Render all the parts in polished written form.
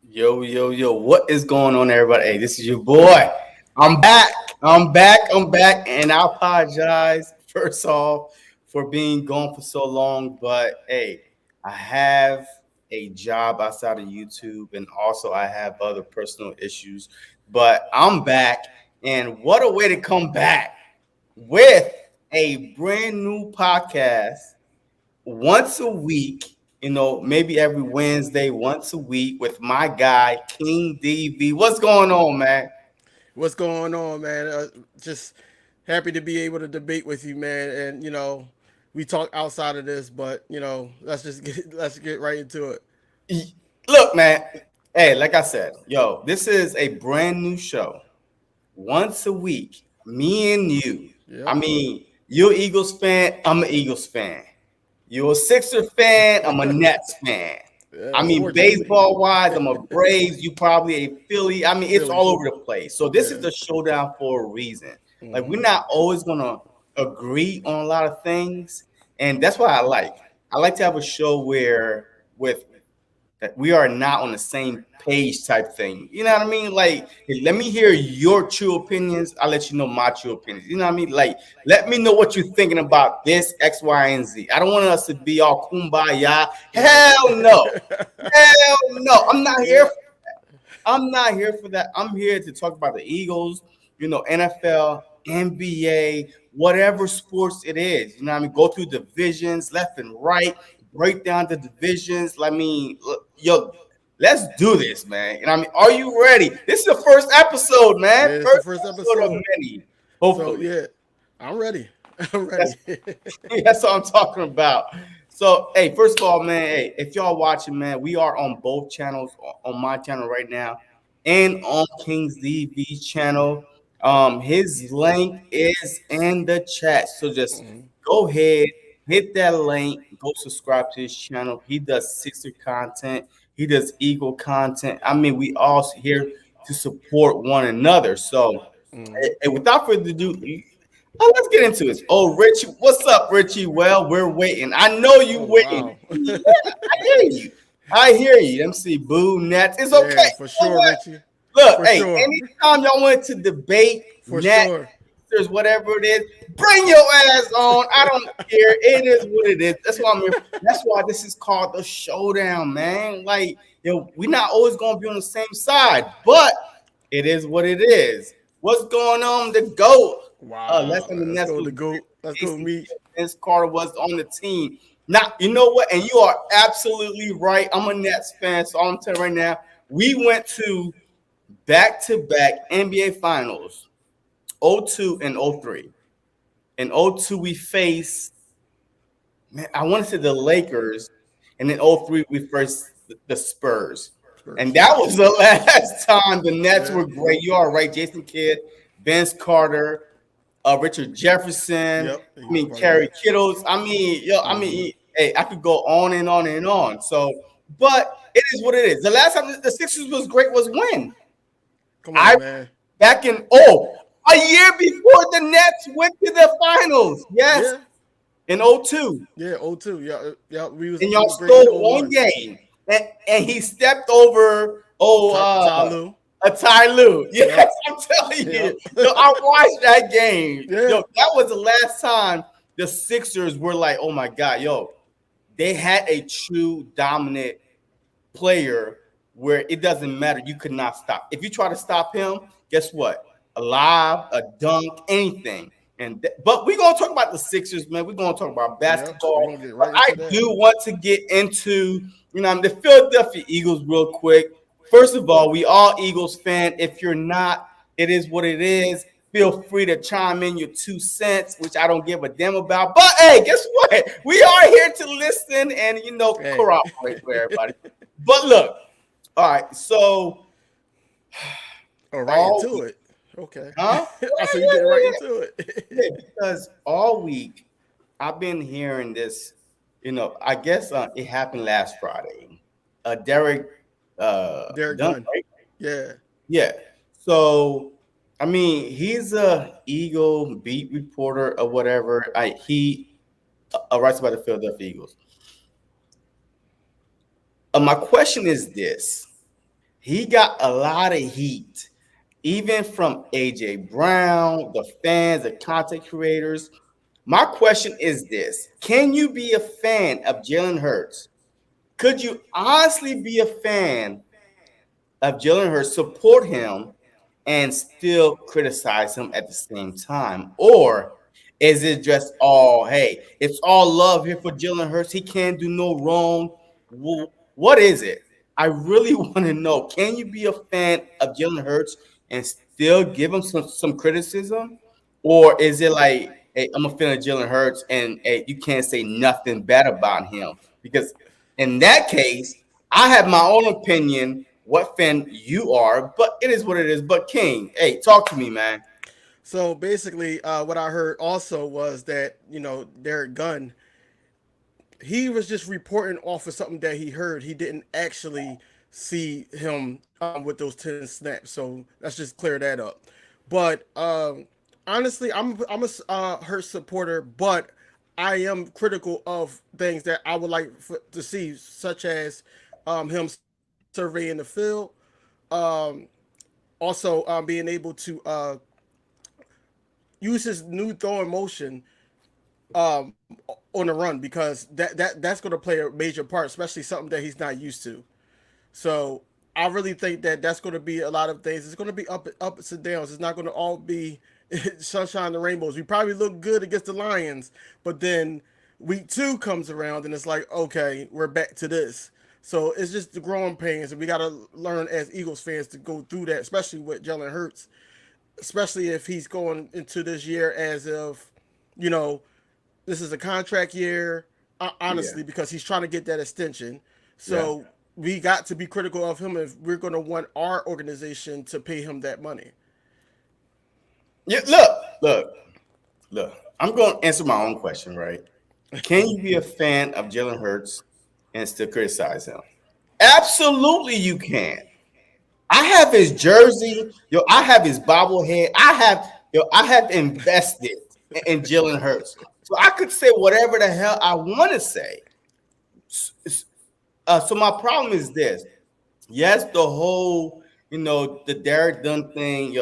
Yo. What is going on, everybody? Hey, this is your boy. I'm back. I'm back. And I apologize, first off, for being gone for so long. But hey, I have a job outside of YouTube, and also I have other personal issues. But I'm back. And what a way to come back with a brand new podcast once a week, maybe every Wednesday, once a week with my guy, King DV. What's going on, man? What's going on, man? Just happy to be able to debate with you, man. And we talk outside of this, but let's get right into it. Look, man. Hey, like I said, this is a brand new show. Once a week, me and you. I Yep. mean, you're an Eagles fan, I'm an Eagles fan. You're a Sixer fan, I'm a Nets fan. Yeah, I mean, unfortunately, baseball wise, I'm a Braves. You probably a Philly. I mean, it's Philly. all over the place. So this is Yeah. the showdown for a reason. Like we're Hmm. not always gonna agree on a lot of things, and that's what I like. I like to have a show where with that we are not on the same page type thing. You know what I mean? Like, hey, let me hear your true opinions. I'll let you know my true opinions. You know what I mean? Like, let me know what you're thinking about this X, Y, and Z. I don't want us to be all kumbaya. Right. Hell no. Hell no. I'm not here. Yeah. I'm not here for that. I'm here to talk about the Eagles, NFL, NBA, whatever sports it is. You know what I mean? Go through divisions left and right, break down the divisions. I mean, let's do this, man. And I mean, are you ready? This is the first episode, Yeah, man. it's the First first episode of episode. many, So hopefully. yeah, I'm ready. I'm ready. That's that's what I'm talking about. So, hey, first of all, man, hey, if y'all watching, man, we are on both channels, on my channel right now, and on King's DV's channel. His link is in the chat, so just Mhm. go ahead, hit that link, go subscribe to his channel. He does Sixer content, he does Eagle content. I mean, we all here to support one another. So, Mhm. and without further ado, let's get into this. Oh, Richie, what's up, Richie? Well, we're waiting. I know you Oh waiting. wow. Yeah, I hear you. I hear you. MC Boo Nets. It's okay. Yeah, for You know sure, what? Richie. Look, For hey, sure. anytime y'all want to debate For Nets, sure. Sixers, whatever it is, bring your ass on. I don't care. It is what it is. That's why I'm here. That's why this is called the showdown, man. Like, we're not always gonna be on the same side, but it is what it is. What's going on? The GOAT. Less Wow. than the Let's Nets go was to great. goat. Let's go Jason meet. Kidd, Vince Carter was on the team. Now, you know what? And you are absolutely right. I'm a Nets fan, so I'm telling you right now, we went to back-to-back NBA Finals, '02 and '03. In '02, we faced, man, I want to say the Lakers, and in '03, we faced the Spurs. And Spurs. that was the last time the Nets Yeah. were great. You are right, Jason Kidd, Vince Carter, Richard Jefferson. Yep. He I was a mean, part of Kerry that. Kittles. I mean, Hmm. hey, I could go on and on and on. So, but it is what it is. The last time the Sixers was great was when Come I on, man. back in a year before the Nets went to the finals. Yes, Yeah. in '02. Yeah. Oh two. Yeah. Yeah. And We y'all was great in stole oh one one. game, and he stepped over Ty Lue. a Ty Lue. Yep. Yes, I'm telling Yep. you. Yo, I watched that game. Yeah. Yo, that was the last time the Sixers were like, oh my god, yo, they had a true dominant player where it doesn't matter. You could not stop. If you try to stop him, guess what? A lob, a dunk, anything. But we're gonna talk about the Sixers, man. We're gonna talk about Yep. We're basketball. gonna get But right I into that. do want to get into, the Philadelphia Eagles real quick. First of all, we all Eagles fan. If you're not, it is what it is. Feel free to chime in your 2 cents, which I don't give a damn about. But hey, guess what? We are here to listen and Hey. corroborate for everybody. But look, all right, so Oh, right all into week, it. Okay. huh? I saw Yeah, you yeah, getting right yeah, into yeah. it. Because all week I've been hearing this. I guess it happened last Friday. Derek Derek Dunn, Gunn. right? Yeah. Yeah. So I mean, he's a Eagle beat reporter or whatever. He writes about the Philadelphia Eagles. My question is this: he got a lot of heat, even from AJ Brown, the fans, the content creators. My question is this: can you be a fan of Jalen Hurts? Could you honestly be a fan of Jalen Hurts, support him, and still criticize him at the same time? Or is it just all, hey, it's all love here for Jalen Hurts? He can't do no wrong. What is it? I really want to know. Can you be a fan of Jalen Hurts and still give him some criticism? Or is it like, hey, I'm a fan of Jalen Hurts and hey, you can't say nothing bad about him? Because in that case, I have my own opinion what fan you are, but it is what it is. But King, hey, talk to me, man. So basically, what I heard also was that Derek Gunn, he was just reporting off of something that he heard. He didn't actually see him with those 10 snaps. So let's just clear that up. But honestly, I'm a Hurt supporter, but I am critical of things that I would like to see, such as him surveying the field, um, also being able to use his new throwing motion um, on the run, because that's going to play a major part, especially something that he's not used to. So I really think that that's going to be a lot of things. It's going to be ups and downs. It's not going to all be sunshine and rainbows. We probably look good against the Lions, but then week 2 comes around and it's like, okay, we're back to this. So it's just the growing pains, and we got to learn as Eagles fans to go through that, especially with Jalen Hurts, especially if he's going into this year as if, you know, this is a contract year, Yeah, honestly, because he's trying to get that extension. yeah, So we got to be critical of him if we're going to want our organization to pay him that money. yeah. Look. I'm going to answer my own question, right? Can you be a fan of Jalen Hurts and still criticize him? Absolutely, you can. I have his jersey, yo. I have his bobblehead. I have invested in Jalen Hurts, so I could say whatever the hell I want to say. So my problem is this. Yes, the whole, the Derek Dunn thing,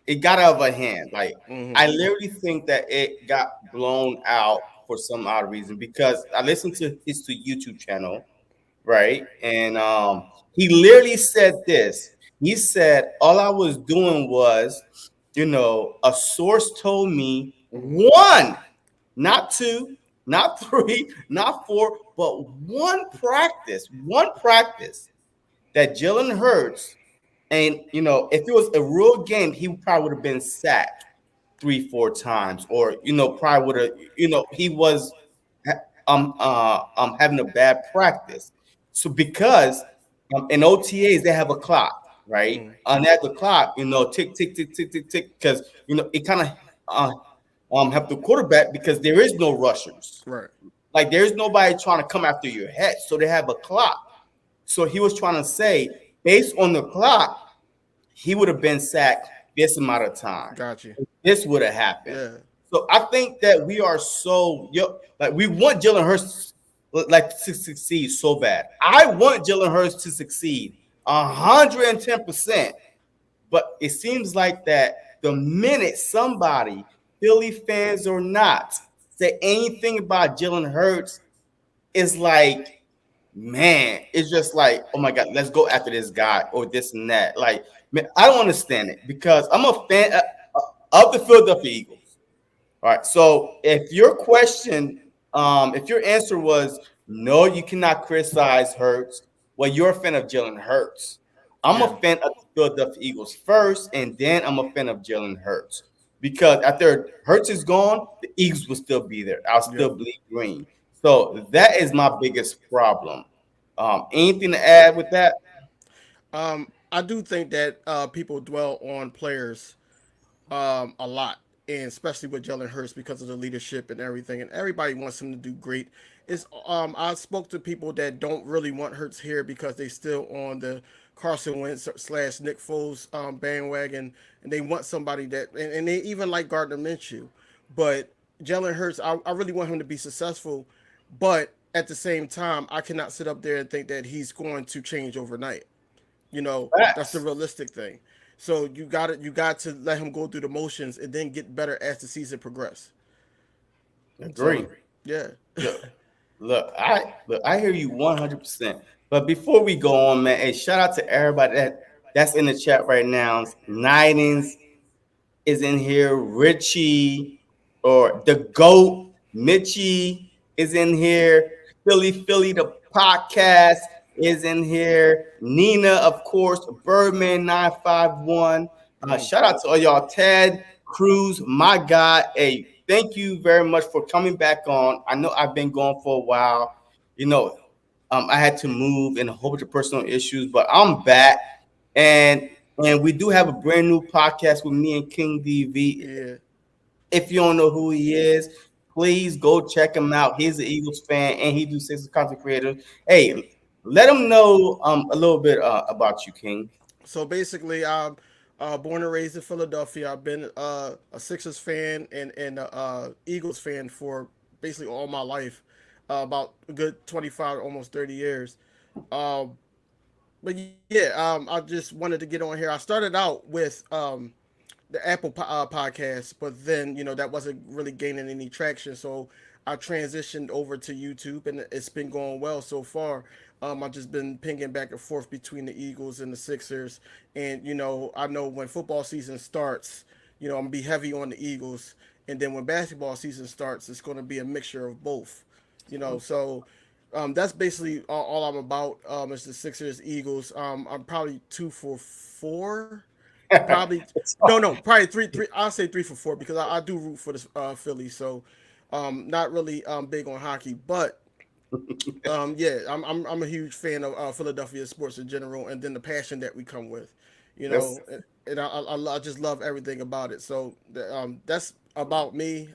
it got out of a hand. Like, Mm-hmm. I literally think that it got blown out for some odd reason because I listened to his YouTube channel, right? And he literally said this. He said, all I was doing was, a source told me Mm-hmm. one, not two, not three, not four, but one practice that Jalen Hurts, and if it was a real game, he probably would have been sacked 3, 4 times, or probably would have, he was having a bad practice. So because in OTAs they have a clock, right? Mm-hmm. And at the clock, tick tick tick tick tick tick, because it kind of have the quarterback because there is no rushers. Right. Like there's nobody trying to come after your head, so they have a clock. So he was trying to say, based on the clock, he would have been sacked this amount of time. Got you. This would have happened. Yeah. So I think that we are so like we want Jalen Hurts like to succeed so bad. I want Jalen Hurts to succeed 110%. But it seems like that the minute somebody, Philly fans or not, say anything about Jalen Hurts, it's like, man, it's just like, oh my God, let's go after this guy or this and that. Like, man, I don't understand it because I'm a fan of the Philadelphia Eagles. All right. So if your answer was no, you cannot criticize Hurts, well, you're a fan of Jalen Hurts. I'm Yeah. a fan of the Philadelphia Eagles first, and then I'm a fan of Jalen Hurts. Because after Hurts is gone, the Eagles will still be there. I'll Yep. still bleed green. So that is my biggest problem. Anything to add with that? I do think that people dwell on players a lot, and especially with Jalen Hurts because of the leadership and everything, and everybody wants him to do great. It's I spoke to people that don't really want Hurts here because they still on the Carson Wentz slash Nick Foles bandwagon, and they want somebody that, and they even like Gardner Minshew, but Jalen Hurts, I really want him to be successful, but at the same time, I cannot sit up there and think that he's going to change overnight. That's the Facts. realistic thing. So you got to let him go through the motions and then get better as the season progress. So Agree. yeah. Look, look, I hear you 100%. But before we go on, man, hey, shout out to everybody that's in the chat right now. Nidens is in here. Richie or the GOAT, Mitchie is in here. Philly, the podcast is in here. Nina, of course, Birdman 951. Mm. Shout out to all y'all. Ted Cruz, my God. Hey, thank you very much for coming back on. I know I've been gone for a while. You know, I had to move and a whole bunch of personal issues, but I'm back. And and we do have a brand new podcast with me and King DV. Yeah. If you don't know who he is, please go check him out. He's an Eagles fan and he do six content creators. Hey, let him know a little bit about you, King. So basically, I'm born and raised in Philadelphia. I've been a Sixers fan and a Eagles fan for basically all my life, about a good 25, almost 30 years. Um, but yeah, I just wanted to get on here. I started out with the podcast, but then that wasn't really gaining any traction. So I transitioned over to YouTube, and it's been going well so far. I've just been pinging back and forth between the Eagles and the Sixers, and I know when football season starts, I'm gonna be heavy on the Eagles, and then when basketball season starts, it's going to be a mixture of both. So that's basically all I'm about. Is the Sixers, Eagles. I'm probably 2 for 4. Probably no, probably three. I'll say 3 for 4 because I do root for the Philly. So not really big on hockey, but yeah, I'm a huge fan of Philadelphia sports in general, and then the passion that we come with, That's and I just love everything about it. So that's about me.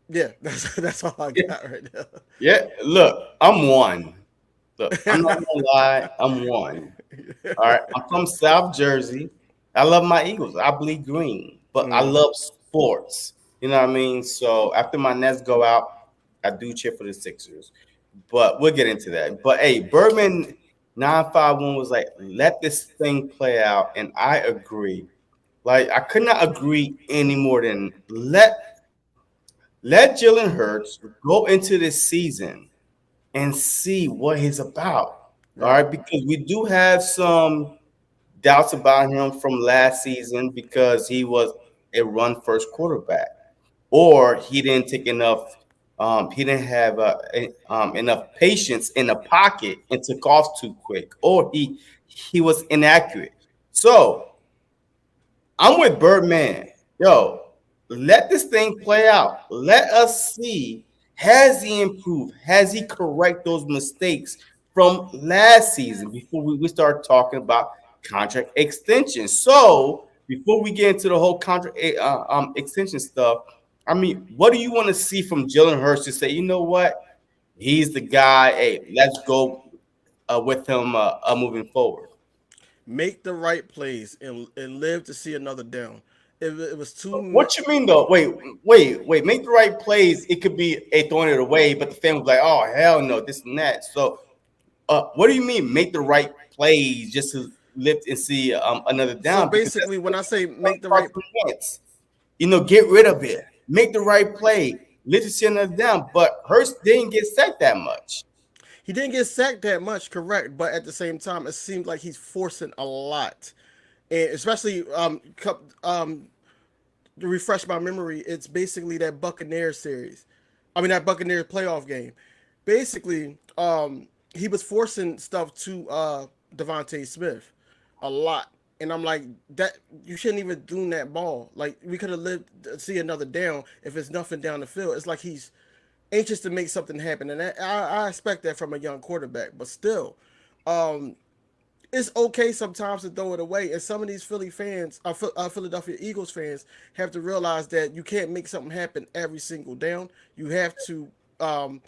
Yeah, that's all I got right yeah. Look, I'm one. Look, I'm not gonna lie, I'm one. All right, I'm from South Jersey. I love my Eagles. I bleed green, but I now. love sports. You know what I mean? So after my Nets go out, I do cheer for the Sixers. But we'll get into that. But hey, Bergman 951 was like, let this thing play out. And I agree. Like, I could not agree any more than let Jalen Hurts go into this season and see what he's about. All Right. right, because we do have some doubts about him from last season because he was a run first quarterback, or he didn't take enough. He didn't have enough patience in the pocket and took off too quick, or he was inaccurate. So I'm with Birdman. Yo, let this thing play out. Let us see. Has he improved? Has he correct those mistakes from last season before we start talking about contract extension? So before we get into the whole contract extension stuff, I mean, what do you want to see from Jalen Hurts to say, you know what? He's the guy. Hey, let's go with him moving forward. Make the right plays and live to see another down. If it was too, What you mean though? Wait. Make the right plays. It could be a throwing it away, but the fan was like, "Oh hell no, this and that." So, what do you mean? Make the right plays just to lift and see another so down because that's basically, when I say what make the right, Carson Wentz. Get rid of it. Make the right play. Lift and see another down. But Hurst didn't get sacked that much. he didn't get sacked that much, correct? But at the same time, it seems like he's forcing a lot, and especially to refresh my memory, it's basically that Buccaneers series. I mean that Buccaneers playoff game. Basically, he was forcing stuff to Devontae Smith a lot. And I'm like, that you shouldn't even do that ball. Like we could have lived to see another down if it's nothing down the field. It's like he's anxious to make something happen, and I expect that from a young quarterback. But still, um, it's okay sometimes to throw it away. And some of these Philly fans, Philadelphia Eagles fans, have to realize that you can't make something happen every single down. You have to kind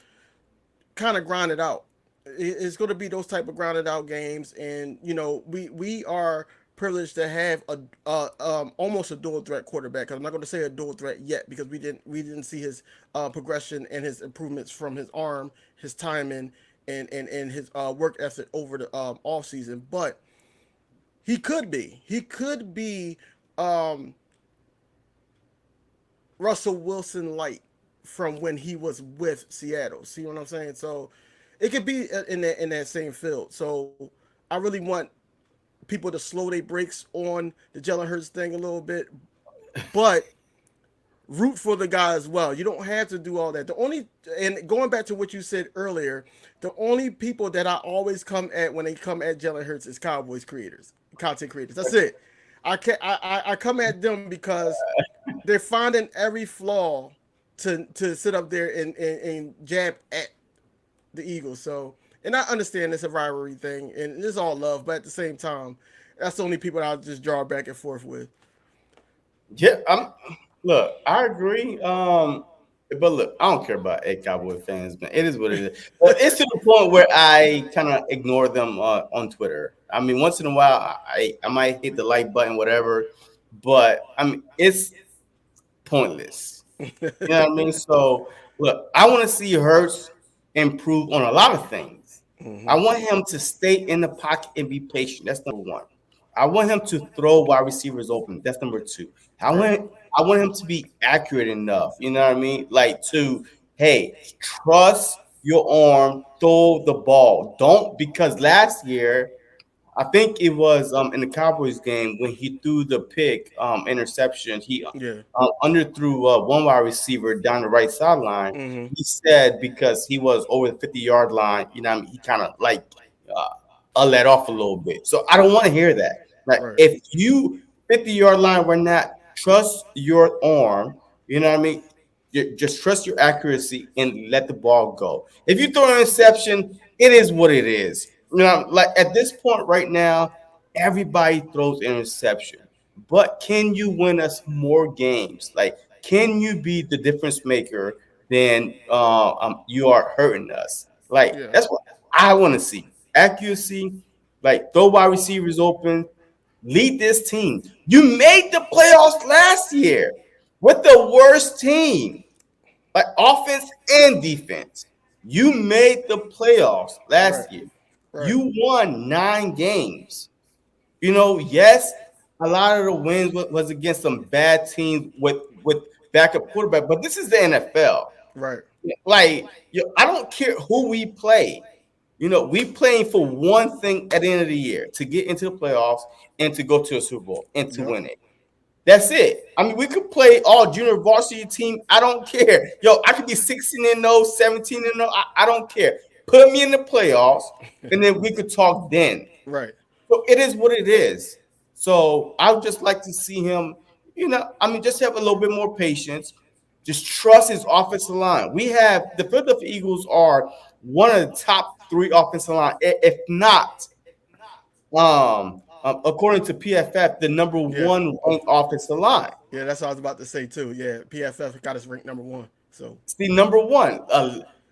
of grind it out. It's going to be those type of grounded out games, and we are privileged to have a almost a dual threat quarterback. I'm not going to say a dual threat yet because we didn't see his progression and his improvements from his arm, his timing, and his work ethic over the off season. But he could be um, Russell Wilson light from when he was with Seattle. See what I'm saying? So it could be in that same field. So I really want people to slow their brakes on the Jalen Hurts thing a little bit, but root for the guy as well. You don't have to do all that. The only, and going back to what you said earlier, the only people that I always come at when they come at Jalen Hurts is Cowboys creators, content creators. That's it. I come at them because they're finding every flaw to sit up there and jab at the Eagles. So, and I understand it's a rivalry thing and it's all love, but at the same time, that's the only people that I'll just draw back and forth with. Yeah, look, I agree. But look, I don't care about Cowboy fans, man. It is what it is. But it's to the point where I kind of ignore them on Twitter. I mean, once in a while, I might hit the like button, whatever. But I mean, it's pointless. You know what I mean? So look, I want to see Hurts improve on a lot of things. I Mm-hmm. want him to stay in the pocket and be patient. That's number one. I want him to throw wide receivers open. That's number two. I Right. want I want him to be accurate enough. You know what I mean? Like to, hey, trust your arm, throw the ball. Don't, because last year I think it was in the Cowboys game when he threw the pick interception. He Yeah. underthrew one wide receiver down the right sideline. Mm-hmm. He said because he was over the 50-yard line, you know, what I mean, he kind of like let off a little bit. So I don't want to hear that. Like Right. if you 50-yard line, we're not trust your arm. You know what I mean? Just trust your accuracy and let the ball go. If you throw an interception, it is what it is. You know, like at this point right now, everybody throws interception. But can you win us more games? Like, can you be the difference maker than you are hurting us? Like, Yeah. that's what I want to see. Accuracy, like throw wide receivers open, lead this team. You made the playoffs last year with the worst team, like offense and defense. You made the playoffs Right. last year. Right. You won 9 games. You know, yes, a lot of the wins was against some bad teams with backup quarterback, but this is the NFL. Right. Like, I don't care who we play. You know, we playing for one thing at the end of the year to get into the playoffs and to go to a Super Bowl and to Yep. win it. That's it. I mean, we could play all junior varsity team. I don't care. Yo, I could be 16-0, 17-0. I don't care. Put me in the playoffs, and then we could talk then. Right. So it is what it is. So I would just like to see him, you know, I mean, just have a little bit more patience. Just trust his offensive line. We have the Philadelphia Eagles are one of the top three offensive line, if not, according to PFF, the number Yeah. one ranked offensive line. Yeah. That's what I was about to say too. Yeah. PFF got us ranked number one. So. It's the number one.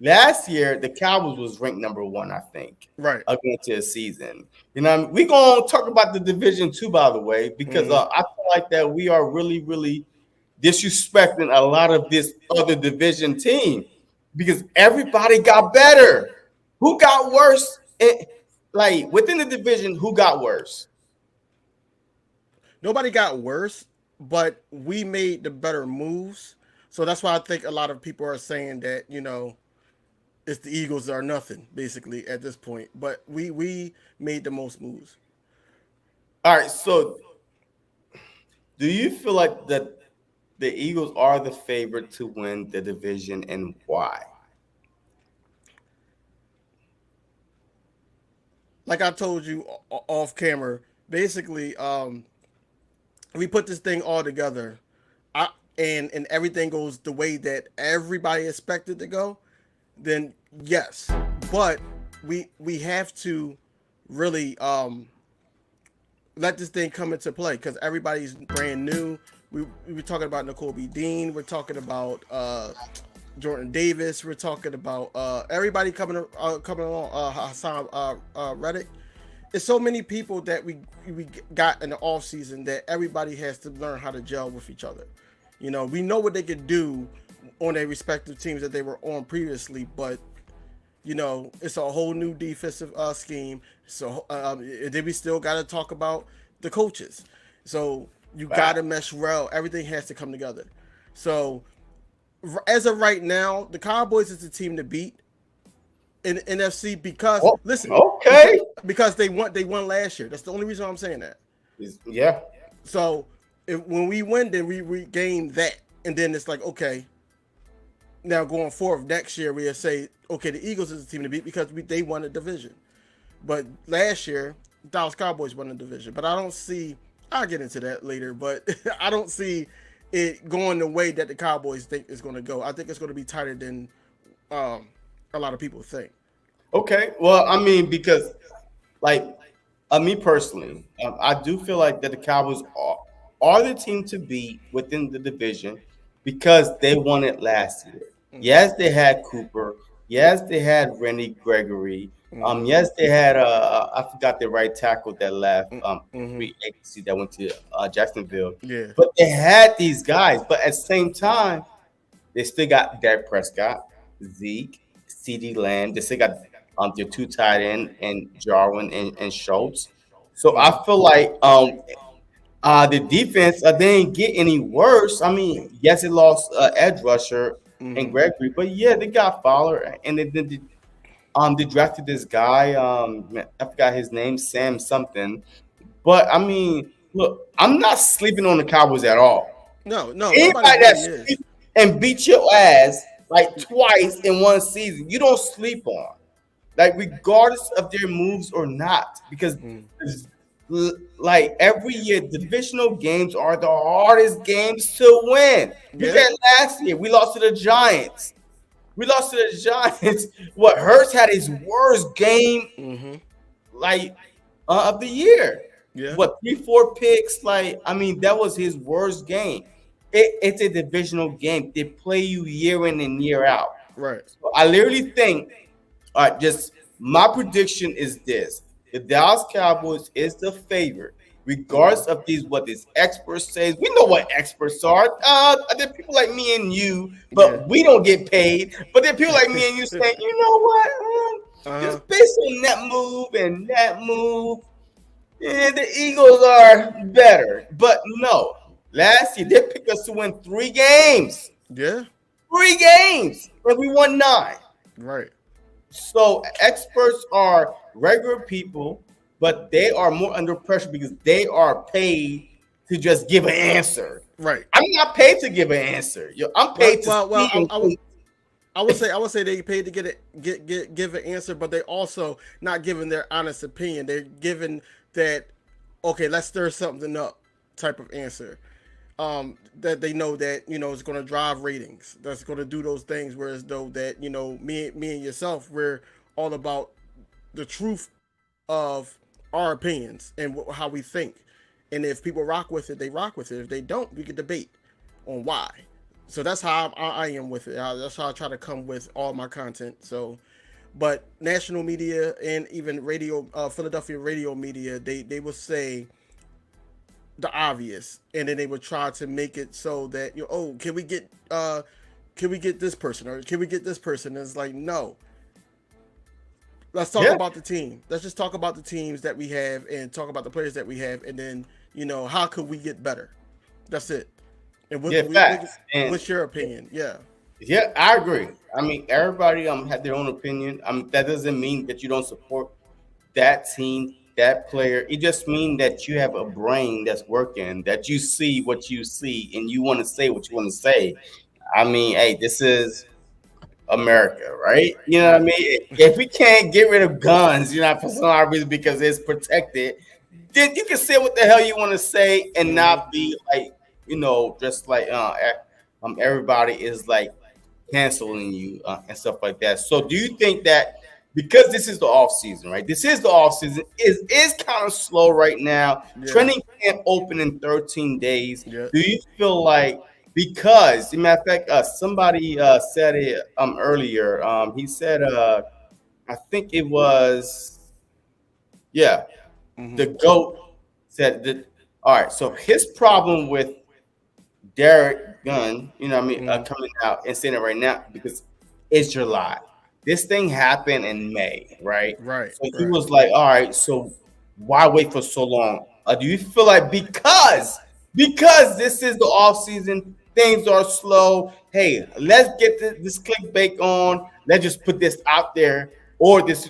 Last year, the Cowboys was ranked number one, I think, Right. going to the season. You know, what I mean? We're going to talk about the division too, by the way, because Mm-hmm. I feel like that we are really, really disrespecting a lot of this other division team because everybody got better. Who got worse? Like within the division, who got worse? Nobody got worse, but we made the better moves. So that's why I think a lot of people are saying that it's the Eagles are nothing basically at this point. But we made the most moves. All right, so do you feel like that the Eagles are the favorite to win the division and why? Like I told you off camera, basically, we put this thing all together, I, and everything goes the way that everybody expected to go, then yes. But we have to really let this thing come into play because everybody's brand new. We were talking about Nicole B. Dean. We're talking about Jordan Davis. We're talking about everybody coming along. Hassan Reddick. It's so many people that we got in the off season that everybody has to learn how to gel with each other. We know what they could do on their respective teams that they were on previously, but It's a whole new defensive scheme. So then we still got to talk about the coaches. So you got to Fact. mesh well. Everything has to come together. So as of right now, the Cowboys is the team to beat in the NFC because Oh, listen, okay. because they won last year. That's the only reason I'm saying that. Yeah. So when we win, then we regain that, and then it's like okay, now going forward next year we'll say okay, the Eagles is the team to beat because they won the division. But last year, Dallas Cowboys won the division. But I don't see. I'll get into that later. But I don't see it going the way that the Cowboys think it's going to go. I think it's going to be tighter than um, a lot of people think. Okay. Well, I mean, because like me personally, I do feel like that the Cowboys are the team to beat within the division because they won it last year. Yes, they had Cooper. Yes, they had Rennie Gregory. Mm-hmm. Yes, they had I forgot the right tackle that left Mm-hmm. free agency that went to Jacksonville. Yeah. But they had these guys. But at the same time, they still got Dak Prescott, Zeke, CD Lamb. They still got their two tight end and Jarwin and Schultz. So Mm-hmm. I feel like the defense they didn't get any worse. I mean, yes, it lost edge rusher and Mm-hmm. Gregory, but yeah, they got Fowler and they drafted this guy. I forgot his name, Sam something. But I mean, look, I'm not sleeping on the Cowboys at all. No, no, nobody Anybody that really is. sleep and beat your ass like twice in one season, you don't sleep on. Like regardless of their moves or not, because Mm. like every year, the divisional games are the hardest games to win. Look Yeah. at last year, we lost to the Giants. We lost to the Giants. What Hurts had his worst game Mm-hmm. like of the year. Yeah. What 3-4 picks? Like I mean, that was his worst game. It's a divisional game. They play you year in and year out. Right. So I literally think, all right, just my prediction is this: the Dallas Cowboys is the favorite, regardless of these what these experts say. We know what experts are. There are people like me and you, Yeah. but we don't get paid. But there are people like me and you saying, you know what? Uh-huh. Just based on that move, yeah, the Eagles are better. But no, last year they picked us to win 3 games. Yeah. 3 games, and we won 9. Right. So experts are regular people, but they are more under pressure because they are paid to just give an answer. Right. I'm not paid to give an answer. Yo, I'm Well, paid to well, see well. and think. I would say they paid to give an answer, but they also not giving their honest opinion. They're giving that okay, let's stir something up type of answer. That they know that it's going to drive ratings. That's going to do those things. Whereas though that me and yourself, we're all about the truth of our opinions and how we think. And if people rock with it, they rock with it. If they don't, we can debate on why. So that's how I am with it. That's how I try to come with all my content. So, but national media and even radio, Philadelphia radio media, they will say the obvious, and then they would try to make it so that can we get this person or can we get this person? And it's like no. Let's talk Yeah, about the team. Let's just talk about the teams that we have and talk about the players that we have, and then how could we get better? That's it. And yeah, facts. And what's your opinion? Yeah. yeah, I agree. I mean, everybody had their own opinion. That doesn't mean that you don't support that team, that player. It just means that you have a brain that's working, that you see what you see, and you want to say what you want to say. I mean, hey, this is America, right? You know what I Right. mean? If we can't get rid of guns, for some odd reason because it's protected, then you can say what the hell you want to say and Mm-hmm. not be like, just like everybody is like canceling you and stuff like that. So do you think that because this is the off season, right? This is the off season. Is kind of slow right now. Yeah. Training camp open in 13 days. Yeah. Do you feel like because, as a matter of fact, somebody said it earlier. He said, I think it was, yeah, the Mm-hmm. GOAT said that. All right, so his problem with Derek Gunn, Mm-hmm. coming out and saying it right now because it's July. this thing happened in May, right? Right, So he right. was like, all right, so why wait for so long? Do you feel like because this is the off season, things are slow. Hey, let's get this clickbait on. Let's just put this out there, or this,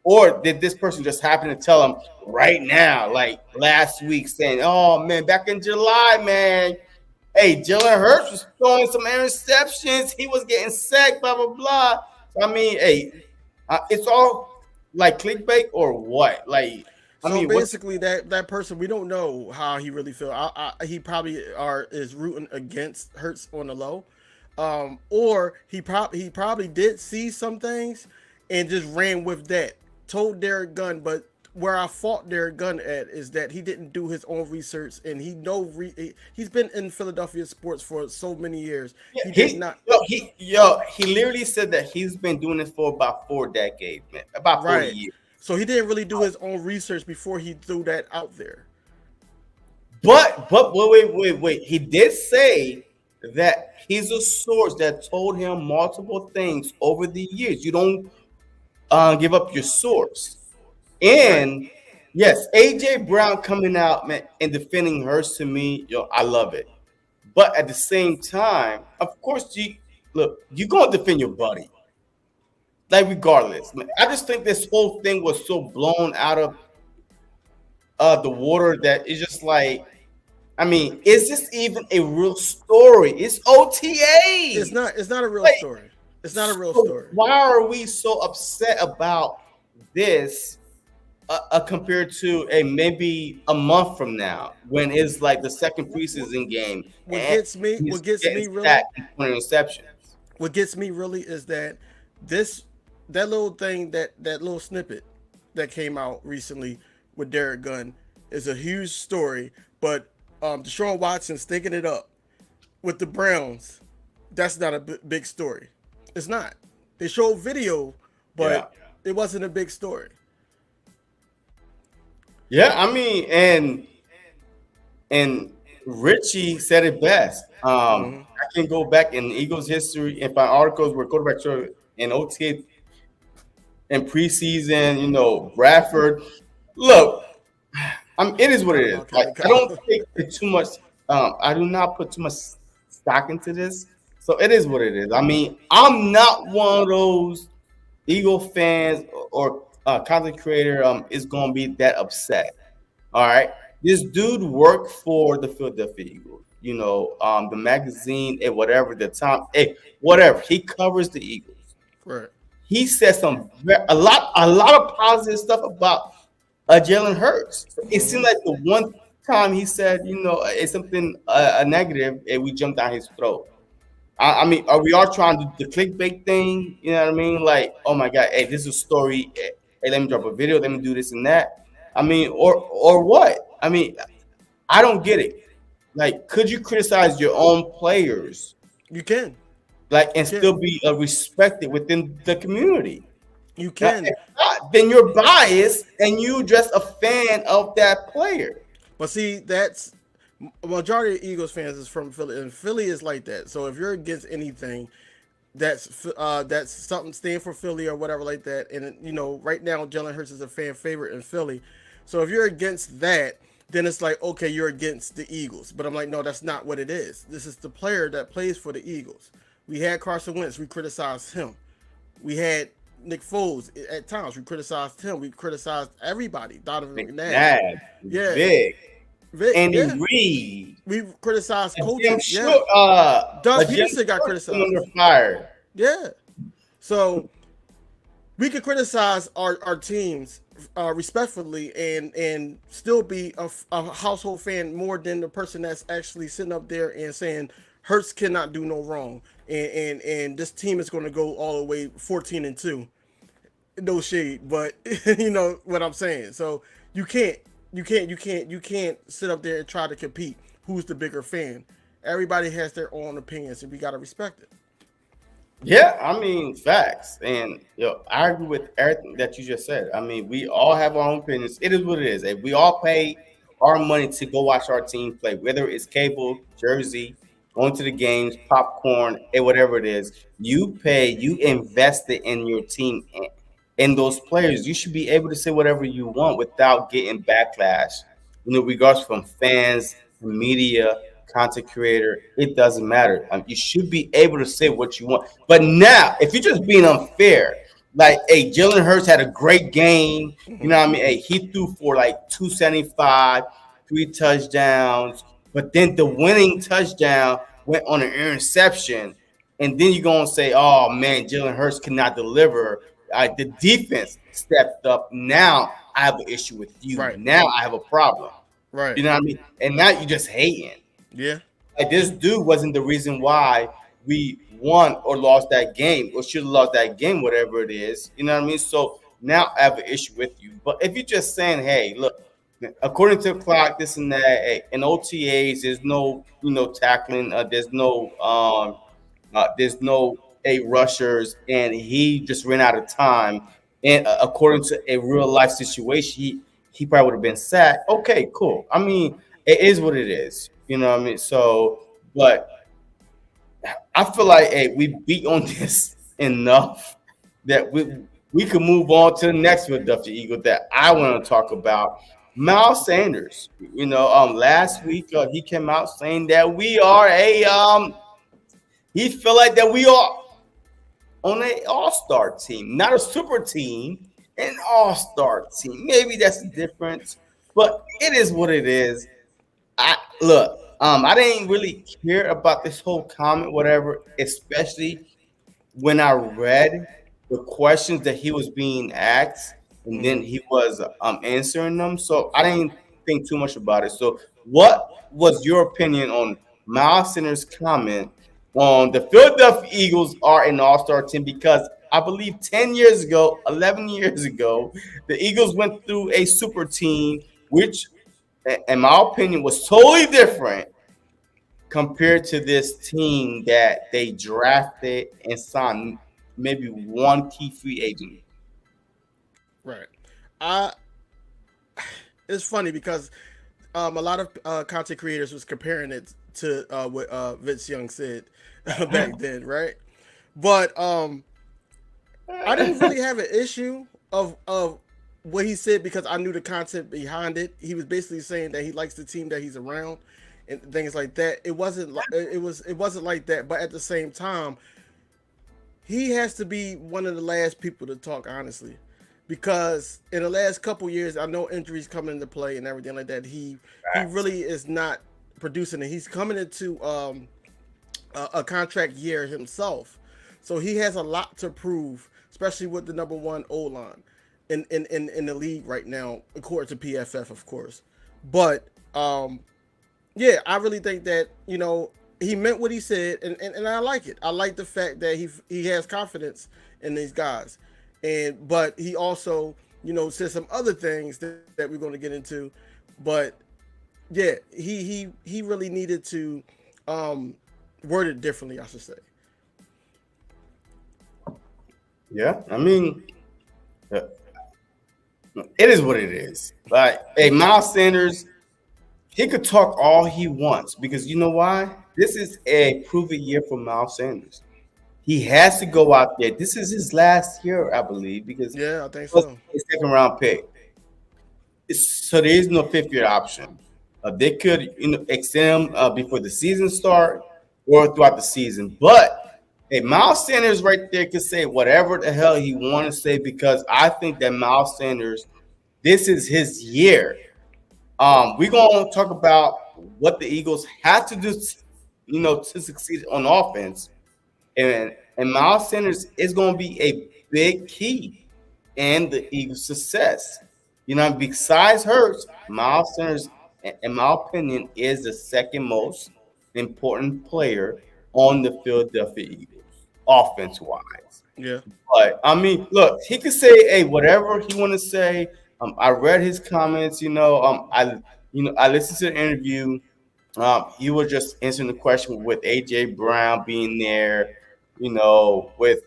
or did this person just happen to tell him right now, like last week, saying, "Oh man, back in July, man, hey, Jalen Hurts was throwing some interceptions. He was getting sacked, blah blah blah." So, I mean, hey, it's all like clickbait or what? Like, I So mean, what's basically, that person, we don't know how he really feel. He probably is rooting against Hurts on the low, or he probably did see some things and just ran with that. Told Derek Gunn, but where I fought Derek Gunn at is that he didn't do his own research, and he's been in Philadelphia sports for so many years. yeah, He did not. he literally said that he's been doing this for about 4 decades, man, about 40 Right. years. So he didn't really do his own research before he threw that out there. But wait. He did say that he's a source that told him multiple things over the years. You don't give up your source. Right. And yes, AJ Brown coming out, man, and defending Hurts, to me, I love it. But at the same time, of course, you're gonna defend your buddy, like regardless. Man, I just think this whole thing was so blown out of the water that it's just like, I mean, is this even a real story? It's It's OTA. not. It's not a real Like, story. It's not a real so story. why are we so upset about this compared to a maybe a month from now when it's like the second preseason game What and gets me, he's what gets getting me really, sacked and 20 interceptions? what gets me really is that this that little thing that little snippet that came out recently with Derek Gunn is a huge story, but Deshaun Watson stinking it up with the Browns, that's not a big story. It's not. They showed video, Yeah. but it wasn't a big story. Yeah, I mean, and Richie said it best. Hmm. I can go back in Eagles history and find articles where quarterbacks are in OTA and preseason, Bradford. Look, it is what it is. Like, Okay, I don't Kyle. take it too much. I do not put too much stock into this. So it is what it is. I mean, I'm not one of those Eagle fans or content creator is gonna be that upset. All right, this dude worked for the Philadelphia Eagles. The magazine and whatever the time, whatever. He covers the Eagles. Right. He said a lot of positive stuff about Jalen Hurts. It seemed Hmm. like the one time he said, it's something a negative, and we jumped down his throat. I mean, are we all trying to do the clickbait thing? You know what I mean? Like, oh my God, hey, this is a story. Hey, let me drop a video. Let me do this and that. I mean, or what? I mean, I don't get it. Like, could you criticize your own players, You can. like, You and can. still be respected within the community? You If can. not, then you're biased and you just a fan of that player. But see, that's majority of Eagles fans is from Philly, and Philly is like that. So if you're against anything, that's something stand for Philly or whatever like that. And right now Jalen Hurts is a fan favorite in Philly. So if you're against that, then it's like, okay, you're against the Eagles. But I'm like, no, that's not what it is. This is the player that plays for the Eagles. We had Carson Wentz, we criticized him. We had Nick Foles at times, we criticized him. We criticized everybody. Donovan McNabb, McNabb, yeah, Vic, Andy yeah. Reid, We criticized Jim coaches, yeah. Short, Doug Jim Peterson got Short criticized, under fire. yeah. So we could criticize our teams respectfully and still be a household fan more than the person that's actually sitting up there and saying Hurts cannot do no wrong and this team is going to go all the way 14-2. No shade, but you know what I'm saying. So you can't sit up there and try to compete. Who's the bigger fan? Everybody has their own opinions, and we gotta respect it. Yeah, I mean, facts. And I agree with everything that you just said. I mean, we all have our own opinions. It is what it is. If we all pay our money to go watch our team play, whether it's cable, jersey, going to the games, popcorn, and whatever it is. You pay, you invested in your team and those players. You should be able to say whatever you want without getting backlash. Regards from fans, media, content creator, it doesn't matter. You should be able to say what you want. But now, if you're just being unfair, like, hey, Jalen Hurts had a great game. You know what I mean? Hey, he threw for like 275, 3 touchdowns, but then the winning touchdown went on an interception. And then you're going to say, oh, man, Jalen Hurts cannot deliver. The defense stepped up. Now I have an issue with you. Right. Now I have a problem. Right. You know what I mean? And now you're just hating. Yeah. Like, this dude wasn't the reason why we won or lost that game, or should have lost that game, whatever it is. You know what I mean? So now I have an issue with you. But if you're just saying, hey, look, according to the clock, this and that, hey, in OTAs, there's no, tackling. There's no 8 rushers, and he just ran out of time. And according to a real life situation, he probably would have been sacked. Okay, cool. I mean, it is what it is. You know what I mean? So, but I feel like, hey, we beat on this enough that we can move on to the next Philadelphia Eagle that I want to talk about. Miles Sanders. Last week he came out saying that we are he feel like that we are on an all-star team, not a super team, an all-star team. Maybe that's the difference, but it is what it is. I didn't really care about this whole comment, whatever, especially when I read the questions that he was being asked, and then he was answering them. So I didn't think too much about it. So what was your opinion on Miles Sanders' comment on the Philadelphia Eagles are an all-star team? Because I believe 10 years ago, 11 years ago, the Eagles went through a super team, which, in my opinion, was totally different compared to this team that they drafted and signed maybe one key free agent. Right. I It's funny because a lot of content creators was comparing it to what Vince Young said back then, right? But I didn't really have an issue of what he said because I knew the content behind it. He was basically saying that he likes the team that he's around and things like that. It wasn't like that, but at the same time, he has to be one of the last people to talk honestly, because in the last couple years, I know injuries come into play and everything like that. He really is not producing it. He's coming into a contract year himself, so he has a lot to prove, especially with the number one O line in the league right now, according to PFF, of course. But yeah, I really think that he meant what he said, and I like it. I like the fact that he has confidence in these guys, but he also said some other things that we're going to get into. But yeah, he really needed to word it differently, I should say. Yeah, I mean, it is what it is. Like, hey, Miles Sanders, he could talk all he wants because you know why? This is a proven year for Miles Sanders. He has to go out there. This is his last year, I believe, because yeah, I think so. His second round pick. So there is no fifth-year option. They could extend him before the season start or throughout the season. But hey, Miles Sanders right there could say whatever the hell he want to say because I think that Miles Sanders, this is his year. We're gonna talk about what the Eagles have to do, to succeed on offense, and Miles Sanders is gonna be a big key in the Eagles' success. Besides Hurts, Miles Sanders, in my opinion, is the second most important player on the Philadelphia Eagles, offense-wise. Yeah. But I mean, look, he could say, hey, whatever he want to say. I read his comments. I listened to the interview. He was just answering the question with AJ Brown being there. With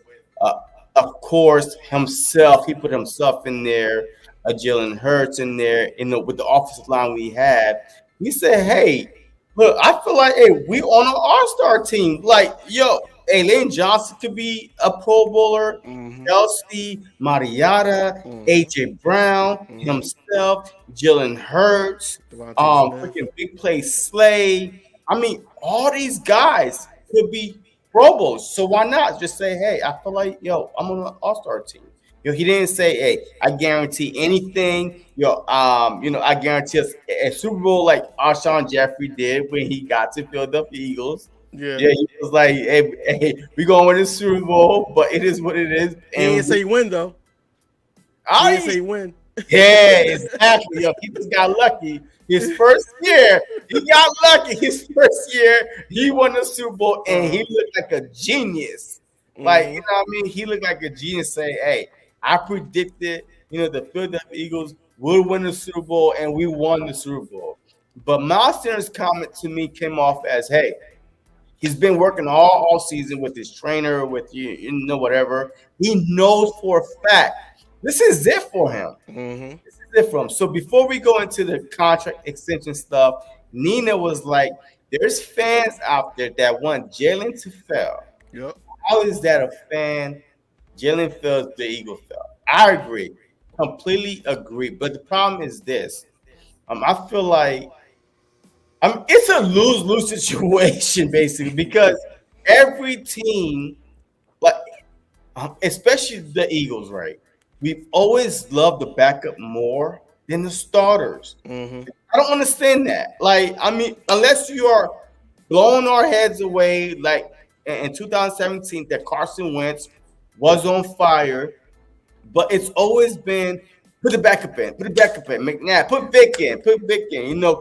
of course himself. He put himself in there. Jalen Hurts in there. With the offensive line we had, he said, hey, Look, I feel like, hey, we on an all-star team. Like, yo, hey, Lane Johnson could be a Pro Bowler. Mm-hmm. Kelsey, Mariota, Mm-hmm. AJ Brown, Mm-hmm. himself, Jalen Hurts, Devontae Smith. freaking big play Slay. I mean, all these guys could be Pro Bowls. So why not just say, hey, I feel like, yo, I'm on an all-star team. He didn't say, "Hey, I guarantee anything." I guarantee us a Super Bowl like Alshon Jeffrey did when he got to Philadelphia Eagles. Yeah. Yeah, he was like, "Hey, we gonna win the Super Bowl, but it is what it is." He ain't say win though. He didn't I say win. yeah, exactly. Yo, he just got lucky. His first year, he got lucky. His first year, he won the Super Bowl, and he looked like a genius. Like, you know what I mean? He looked like a genius saying, hey, I predicted, the Philadelphia Eagles would win the Super Bowl, and we won the Super Bowl. But Miles Sanders' comment to me came off as, hey, he's been working all season with his trainer, with whatever. He knows for a fact this is it for him. Mm-hmm. This is it for him. So before we go into the contract extension stuff, Nina was like, there's fans out there that want Jalen to fail. Yep. How is that a fan? Jalen feels the Eagle fell. I agree. Completely agree. But the problem is this. I feel like it's a lose-lose situation, basically, because every team, like especially the Eagles, right? We've always loved the backup more than the starters. Mm-hmm. I don't understand that. Like, I mean, unless you are blowing our heads away, like in 2017, that Carson Wentz was on fire, but it's always been put the backup in, McNabb, put Vic in,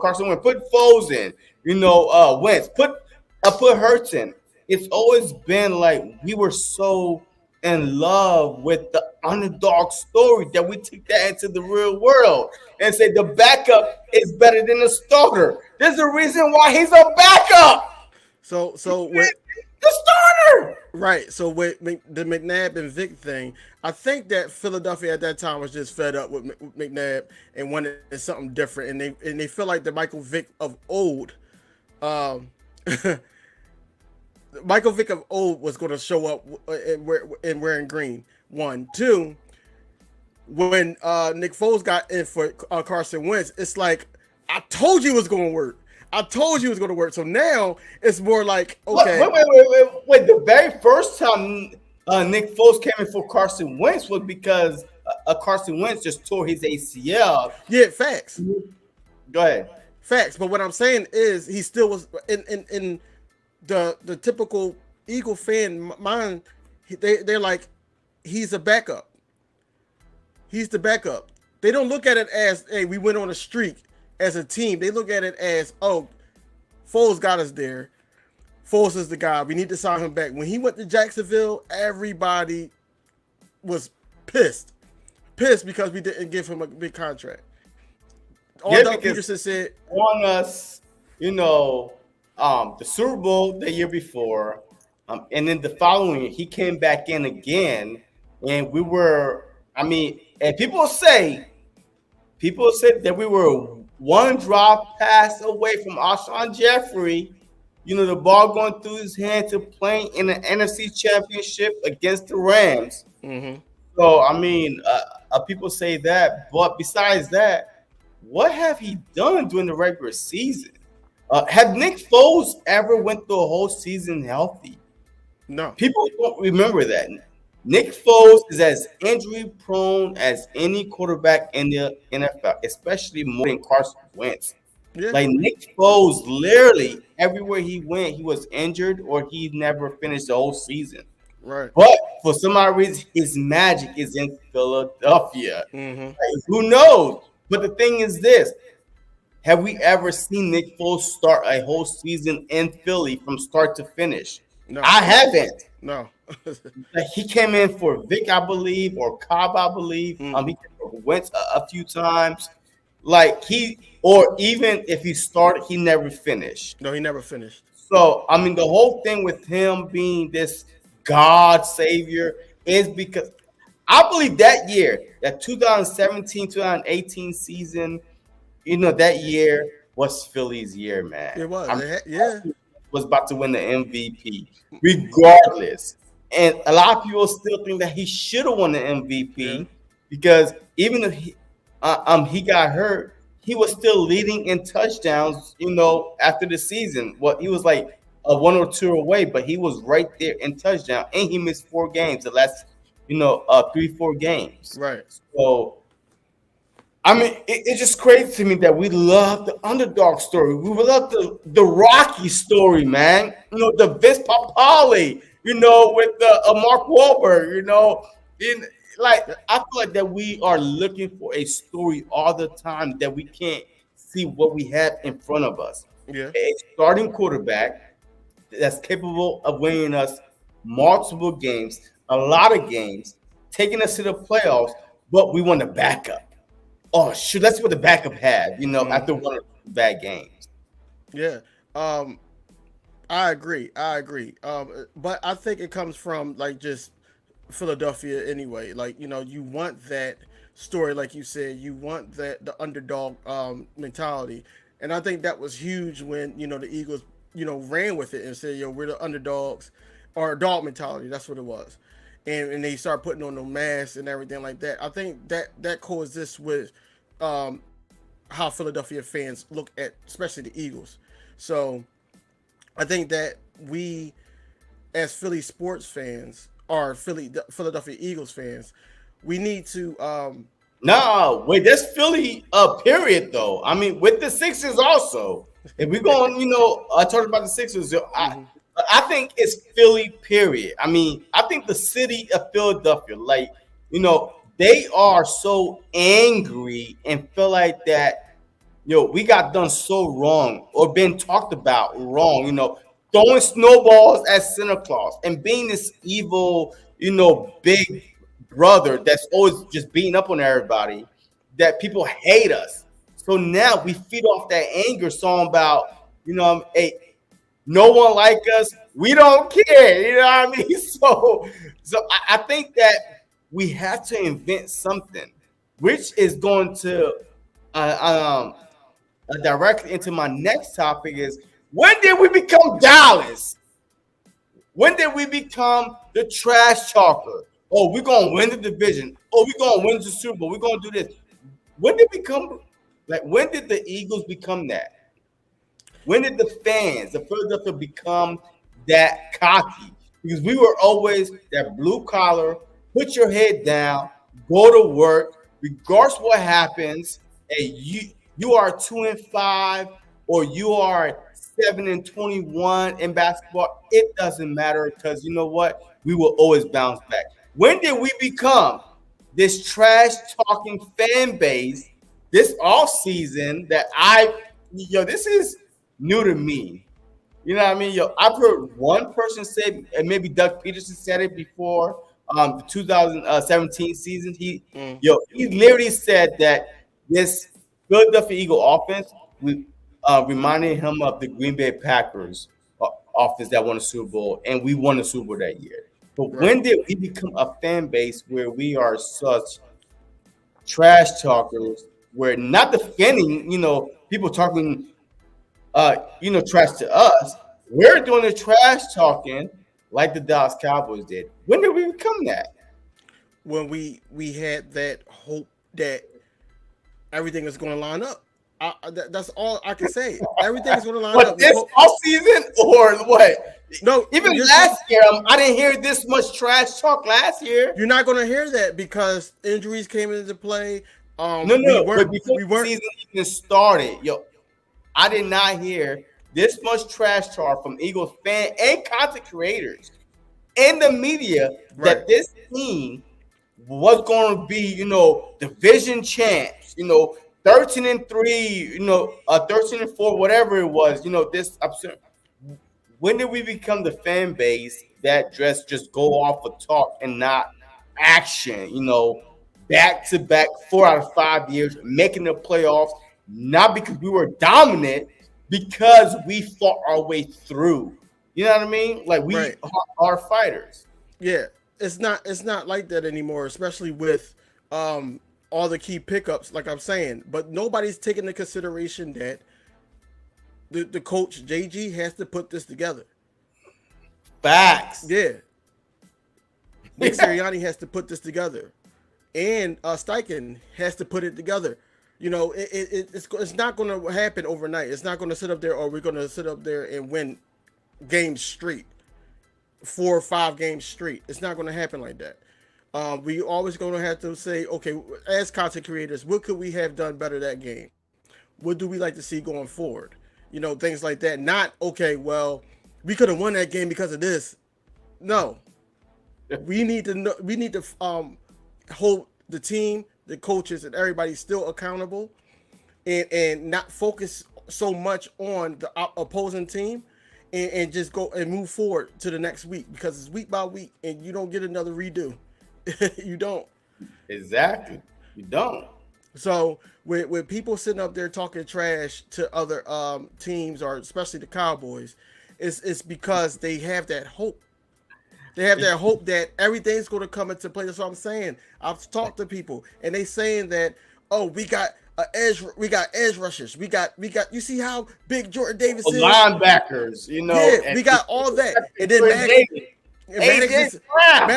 Carson Wentz, put Foles in, Wentz, put Hurts in. It's always been like we were so in love with the underdog story that we took that into the real world and say the backup is better than the starter. There's a reason why he's a backup. So with the starter. Right. So with the McNabb and Vic thing, I think that Philadelphia at that time was just fed up with McNabb and wanted something different, and they feel like the Michael Vick of old, Michael Vick of old was going to show up and wearing green. 1, 2. When Nick Foles got in for Carson Wentz, it's like I told you it was going to work. I told you it was going to work. So now it's more like, okay. Wait. The very first time Nick Foles came in for Carson Wentz was because Carson Wentz just tore his ACL. Yeah, facts. Go ahead. Facts. But what I'm saying is he still was in the typical Eagle fan mind. They're like, he's a backup. He's the backup. They don't look at it as, hey, we went on a streak as a team. They look at it as, oh, Foles got us there. Foles is the guy. We need to sign him back. When he went to Jacksonville, everybody was pissed. Pissed because we didn't give him a big contract. All Doug Peterson said on us, the Super Bowl the year before, and then the following year, he came back in again, and we were, and people said that we were one drop pass away from Alshon Jeffrey, the ball going through his hand to playing in the NFC Championship against the Rams. Mm-hmm. So, people say that, but besides that, what have he done during the regular season? Have Nick Foles ever went through a whole season healthy? No. People don't remember that. Nick Foles is as injury prone as any quarterback in the NFL, especially more than Carson Wentz. Yeah. Like Nick Foles, literally everywhere he went, he was injured or he never finished the whole season. Right. But for some odd reason, his magic is in Philadelphia. Mm-hmm. Like, who knows? But the thing is this. Have we ever seen Nick Foles start a whole season in Philly from start to finish? No. I haven't. No. Like he came in for Vic, I believe, or Cobb, I believe. Mm. He went a few times. Like or even if he started, he never finished. No, he never finished. So, the whole thing with him being this God savior is because I believe that year, that 2017, 2018 season, that year, was Philly's year, man. It was. I'm Yeah. was about to win the MVP, regardless. And a lot of people still think that he should have won the Yeah. MVP because even if he got hurt, he was still leading in touchdowns. After the season, he was like a one or two away, but he was right there in touchdown, and he missed 4 games, the last 3-4 games. Right. So I mean, it's just crazy to me that we love the underdog story. We love the Rocky story, man. The Vince Papale, with the Mark Wahlberg, in like I feel like that we are looking for a story all the time that we can't see what we have in front of us. Yeah. A starting quarterback that's capable of winning us multiple games, a lot of games, taking us to the playoffs, but we want to back up. Oh shoot, that's what the backup had, after one or two bad games. Yeah. I agree. But I think it comes from like just Philadelphia anyway. Like, you want that story, like you said, you want the underdog mentality. And I think that was huge when, the Eagles, ran with it and said, we're the underdogs, or dog mentality. That's what it was. And they start putting on the masks and everything like that. I think that coexists with how Philadelphia fans look at, especially the Eagles. So I think that we, as Philly sports fans, or Philadelphia Eagles fans, we need to. No, wait, that's Philly period though. I mean, with the Sixers also. If we're going, I talked about the Sixers. I think it's Philly period. I mean, I think the city of Philadelphia, like, they are so angry and feel like that, we got done so wrong or been talked about wrong, throwing snowballs at Santa Claus and being this evil, big brother that's always just beating up on everybody, that people hate us. So now we feed off that anger song about, hey, no one like us, we don't care, you know what I mean? So I think that we have to invent something, which is going to directly into my next topic is, when did we become Dallas? When did we become the trash talker? Oh, we're going to win the division. Oh, we're going to win the Super Bowl. We're going to do this. When did the Eagles become that? When did the fans, the Philadelphia, become that cocky? Because we were always that blue collar, put your head down, go to work, regardless what happens. Hey, you are 2-5 or you are 7-21 in basketball. It doesn't matter, because you know what? We will always bounce back. When did we become this trash talking fan base this off season that this is new to me. You know what I mean? I've heard one person say, and maybe Doug Peterson said it before, the 2017 season. He literally said that this Philadelphia Eagle offense reminded him of the Green Bay Packers offense that won a Super Bowl, and we won the Super Bowl that year. But when did we become a fan base where we are such trash talkers? We're not defending, people talking, trash to us. We're doing the trash talking like the Dallas Cowboys did. When did we become that? When we had that hope that everything is going to line up. That's all I can say. Everything is going to line up. This all season or what? No, even last year, I didn't hear this much trash talk last year. You're not going to hear that because injuries came into play. But before the season even started, I did not hear this much trash talk from Eagles fans and content creators and the media that this team was going to be, division champs, 13-3, 13-4, whatever it was, this absurd. When did we become the fan base that just go off of talk and not action? Back to back, 4 out of 5 years, making the playoffs, not because we were dominant, because we fought our way through. You know what I mean? Like we are fighters. Yeah, it's not like that anymore, especially with all the key pickups, like I'm saying. But nobody's taking into consideration that the coach JG has to put this together. Facts. Yeah, Nick Sirianni has to put this together, and Steichen has to put it together. You know, it's not going to happen overnight. It's not going to sit up there, or we're going to sit up there and win games straight, 4 or 5 games straight. It's not going to happen like that. We always going to have to say, okay, as content creators, what could we have done better that game? What do we like to see going forward? You know, things like that. Not, okay, well, we could have won that game because of this. No, we need to know. We need to hold the team, the coaches, and everybody still accountable, and not focus so much on the opposing team, and just go and move forward to the next week, because it's week by week, and you don't get another redo. You don't. Exactly. You don't. So with people sitting up there talking trash to other teams, or especially the Cowboys, it's because they have that hope. They have that hope that everything's going to come into play. That's what I'm saying. I've talked to people, and they saying that, oh, we got edge rushers. We got. You see how big Jordan Davis is? Linebackers, you know. Yeah, we got all that, and then Maddox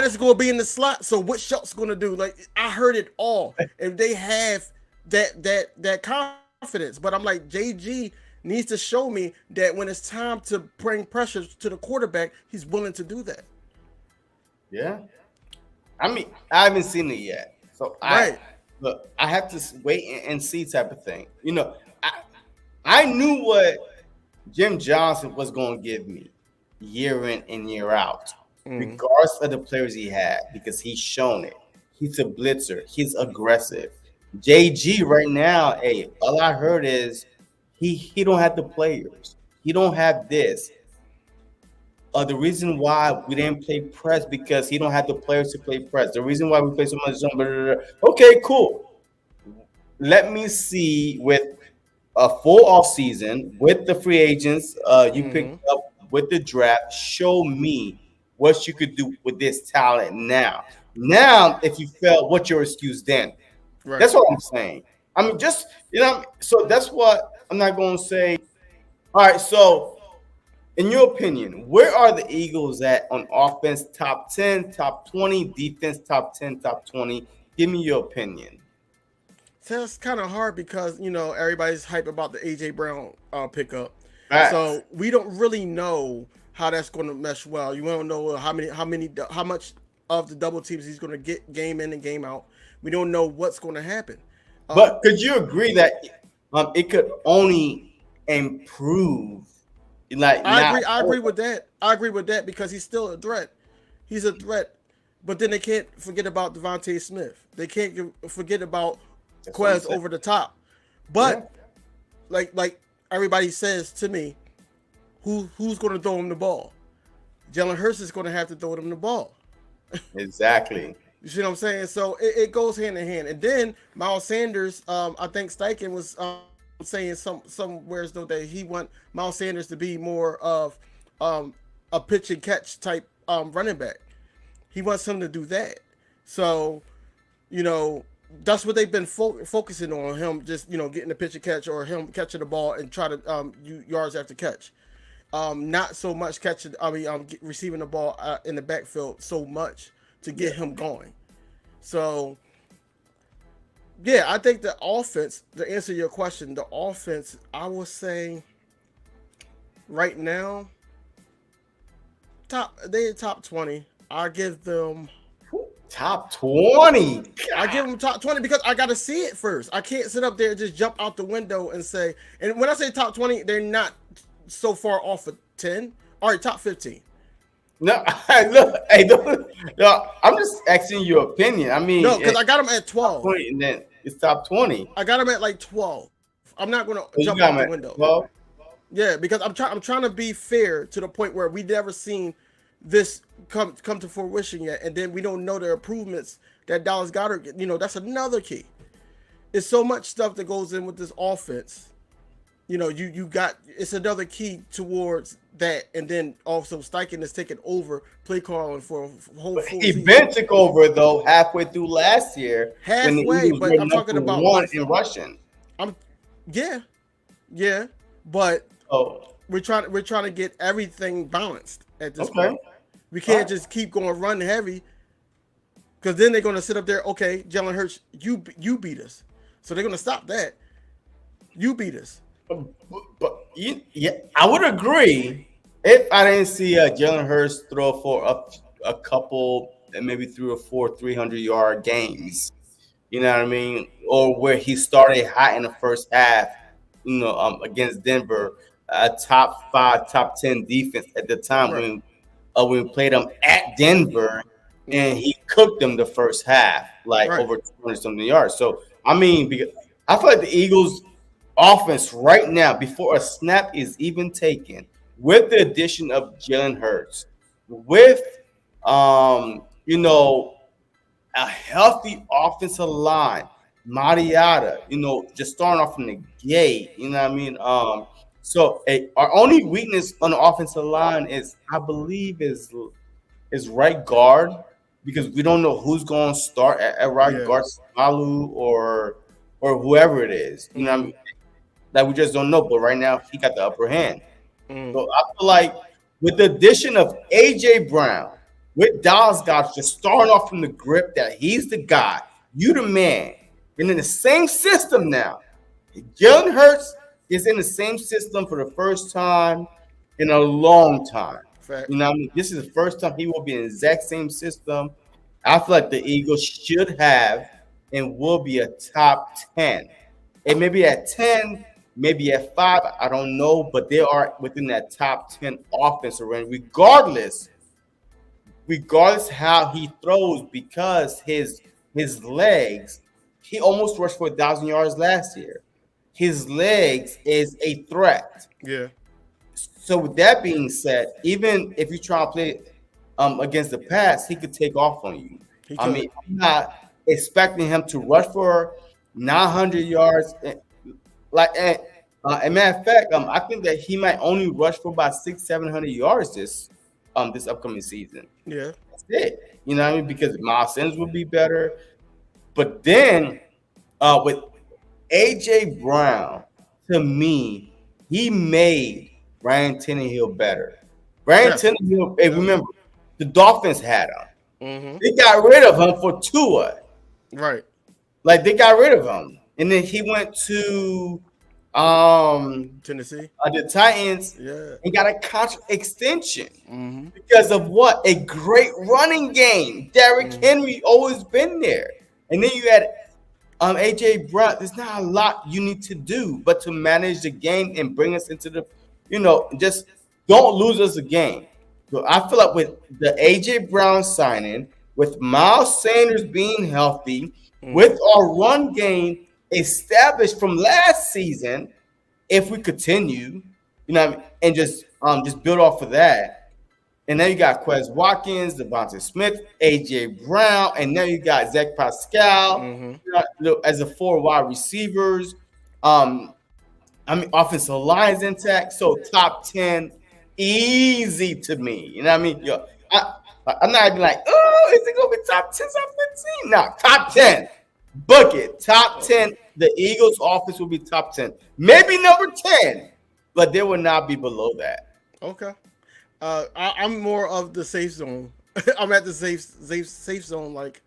is going to be in the slot. So what Schultz going to do? Like, I heard it all, and they have that confidence. But I'm like, JG needs to show me that when it's time to bring pressure to the quarterback, he's willing to do that. Yeah. I mean, I haven't seen it yet. So I have to wait and see type of thing. You know, I knew what Jim Johnson was going to give me year in and year out, regardless of the players he had, because he's shown it. He's a blitzer. He's aggressive. JG right now, hey, all I heard is he don't have the players. He don't have this. The reason why we didn't play press because he don't have the players to play press. The reason why we play so much zone. Okay, cool. Let me see with a full off season with the free agents you picked up with the draft. Show me what you could do with this talent now. Now, if you fail, what's your excuse then? Right. That's what I'm saying. I mean, just so that's what I'm not going to say. All right, so. In your opinion, where are the Eagles at on offense? Top 10, top 20, defense, top 10, top 20. Give me your opinion. So it's kind of hard because, everybody's hype about the A.J. Brown pickup. Right. So we don't really know how that's going to mesh well. You don't know how much of the double teams he's going to get game in and game out. We don't know what's going to happen. But could you agree that it could only improve? I agree with that. I agree with that because he's still a threat. He's a threat. But then they can't forget about Devontae Smith. They can't forget about Quez over the top. But like everybody says to me, who's going to throw him the ball? Jalen Hurts is going to have to throw him the ball. Exactly. You see what I'm saying? So it goes hand in hand. And then Miles Sanders, I think Steichen was saying somewhere though that he want Miles Sanders to be more of a pitch and catch type running back. He wants him to do that. So, that's what they've been focusing on, him just, getting the pitch and catch, or him catching the ball and try to yards after catch. Not so much receiving the ball in the backfield so much to get him going. So, yeah, I think the offense, to answer your question, the offense, I would say right now, they're top 20. I give them top 20. I give them top 20 because I got to see it first. I can't sit up there and just jump out the window and say, and when I say top 20, they're not so far off of 10. All right, top 15. No, look, no, I'm just asking your opinion. I mean, no, because I got them at 12. 20, and then it's top 20. I got them at like 12. I'm not going to jump out the window. 12? Yeah, because I'm trying to be fair to the point where we never seen this come to fruition yet, and then we don't know the improvements that Dallas Goedert. That's another key. There's so much stuff that goes in with this offense. You got, it's another key towards that, and then also Steichen is taking over play calling for a whole full season. Ben took over though halfway through last year. Halfway, but I'm talking about one in rushing. Yeah, but So we're trying to get everything balanced at this okay, point. We all can't right. just keep going run heavy because then they're going to sit up there. Okay, Jalen Hurts, you beat us, so they're going to stop that. You beat us. Yeah, I would agree if I didn't see Jalen Hurts throw for a couple, maybe 3 or 4 300-yard games. You know what I mean? Or where he started hot in the first half, against Denver, a top 5, top 10 defense at the time Right. when we played them at Denver, and Mm-hmm. he cooked them the first half, like Right. over 200 something yards. So I mean, I feel like the Eagles' offense right now, before a snap is even taken, with the addition of Jalen Hurts, with a healthy offensive line, Mariota, just starting off from the gate, you know what I mean? Our only weakness on the offensive line is, I believe, is right guard, because we don't know who's going to start at right Yeah. guard, Malu or whoever it is. You know what I Mm-hmm. mean? That we just don't know. But right now, he got the upper hand. Mm-hmm. So I feel like with the addition of AJ Brown, with Dallas Goddard just starting off from the grip that he's the guy, you the man, and in the same system now. Jalen Hurts is in the same system for the first time in a long time. Fact. You know what I mean? This is the first time he will be in the exact same system. I feel like the Eagles should have and will be a top 10. It may be at 10, maybe at 5, I don't know, but they are within that top 10 offensive range, regardless how he throws, because his legs, he almost rushed for 1,000 yards last year. His legs is a threat. Yeah. So with that being said, even if you try to play against the pass, he could take off on you. He I could. mean, I'm not expecting him to rush for 900 yards. A matter of fact, I think that he might only rush for about 600-700 yards this upcoming season. Yeah. That's it. You know what I mean? Because Miles Sanders would be better. But then with AJ Brown, to me, he made Ryan Tannehill better. Ryan Yes. Tannehill, hey, Yep. remember, the Dolphins had him. Mm-hmm. They got rid of him for Tua. Right. Like, they got rid of him. And then he went to Tennessee. the Titans Yeah. and got a contract extension Mm-hmm. because of what? A great running game. Derrick Henry always been there. And then you had AJ Brown. There's not a lot you need to do but to manage the game and bring us into just don't lose us a game. So I feel like with the AJ Brown signing, with Miles Sanders being healthy, with our run game established from last season, if we continue, and just build off of that. And now you got Quez Watkins, Devontae Smith, AJ Brown, and now you got Zach Pascal Mm-hmm. as the 4 wide receivers. Offensive line's intact, so top 10 easy to me. You know what I mean? I'm not even like, oh, is it gonna be top 10, top 15? No, top 10. Book it. Top 10. The Eagles' offense will be top 10. Maybe number 10, but they will not be below that. Okay. I'm more of the safe zone. I'm at the safe zone. Like,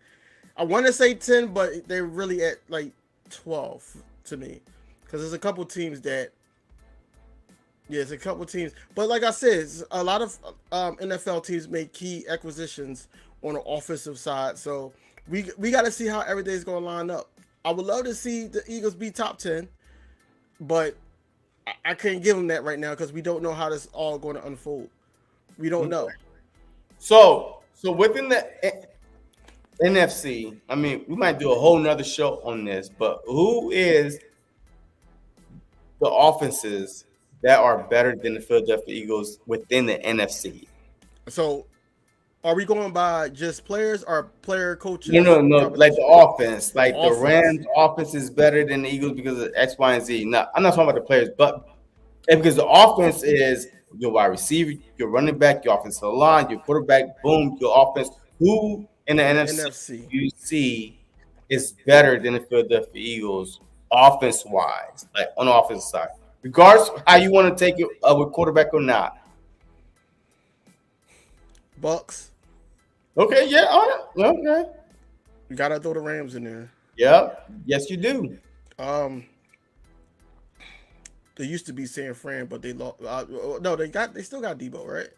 I want to say 10, but they're really at like 12 to me, because there's a couple teams that. Yeah, it's a couple teams, but like I said, a lot of NFL teams make key acquisitions on the offensive side. So we got to see how everything's going to line up. I would love to see the Eagles be top 10, but I can't give them that right now because we don't know how this all going to unfold. We don't know. So within the NFC, I mean, we might do a whole nother show on this, but who is the offenses that are better than the Philadelphia Eagles within the NFC? So, are we going by just players or player coaches? No. Like the offense, like the Offense. Rams' offense is better than the Eagles because of X, Y, and Z. No, I'm not talking about the players, but because the offense is your wide receiver, your running back, your offensive line, your quarterback, boom, your offense. Who in the NFC you see is better than the Philadelphia Eagles offense wise, like on the offensive side? regardless of how you want to take it with quarterback or not. Bucks. Okay, yeah, all right, okay. You gotta throw the Rams in there. Yep, yes, you do. Um, they used to be San Fran, but they lost. No, they still got Debo, right?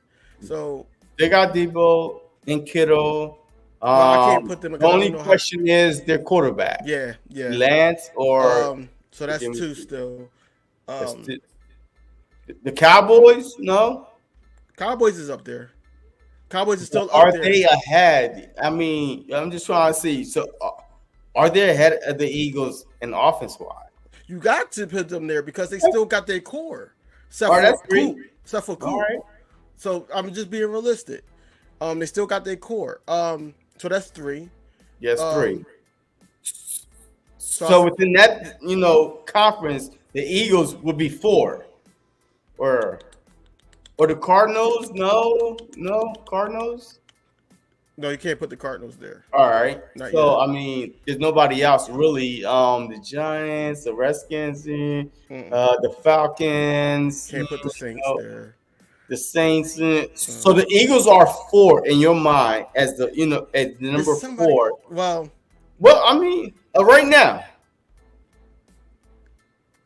So They got Debo and Kittle. I can't put them. The only question is their quarterback. Yeah, yeah. Lance or so that's two still. The Cowboys? No. Cowboys is up there. Cowboys is still Are up there. they ahead? I mean, I'm just trying to see. So, are they ahead of the Eagles in offense wise? You got to put them there because they still got their core. Except for Coop. Right. So I'm just being realistic. They still got their core. So that's three. Yes, three. So within that, conference, the Eagles would be four. Or the Cardinals? No, Cardinals. No, you can't put the Cardinals there. All right. Not so yet. I mean, there's nobody else really. The Giants, the Redskins, the Falcons. Can't put the Saints there. The Saints. So the Eagles are four in your mind as the as the number 4. Well, I mean, right now,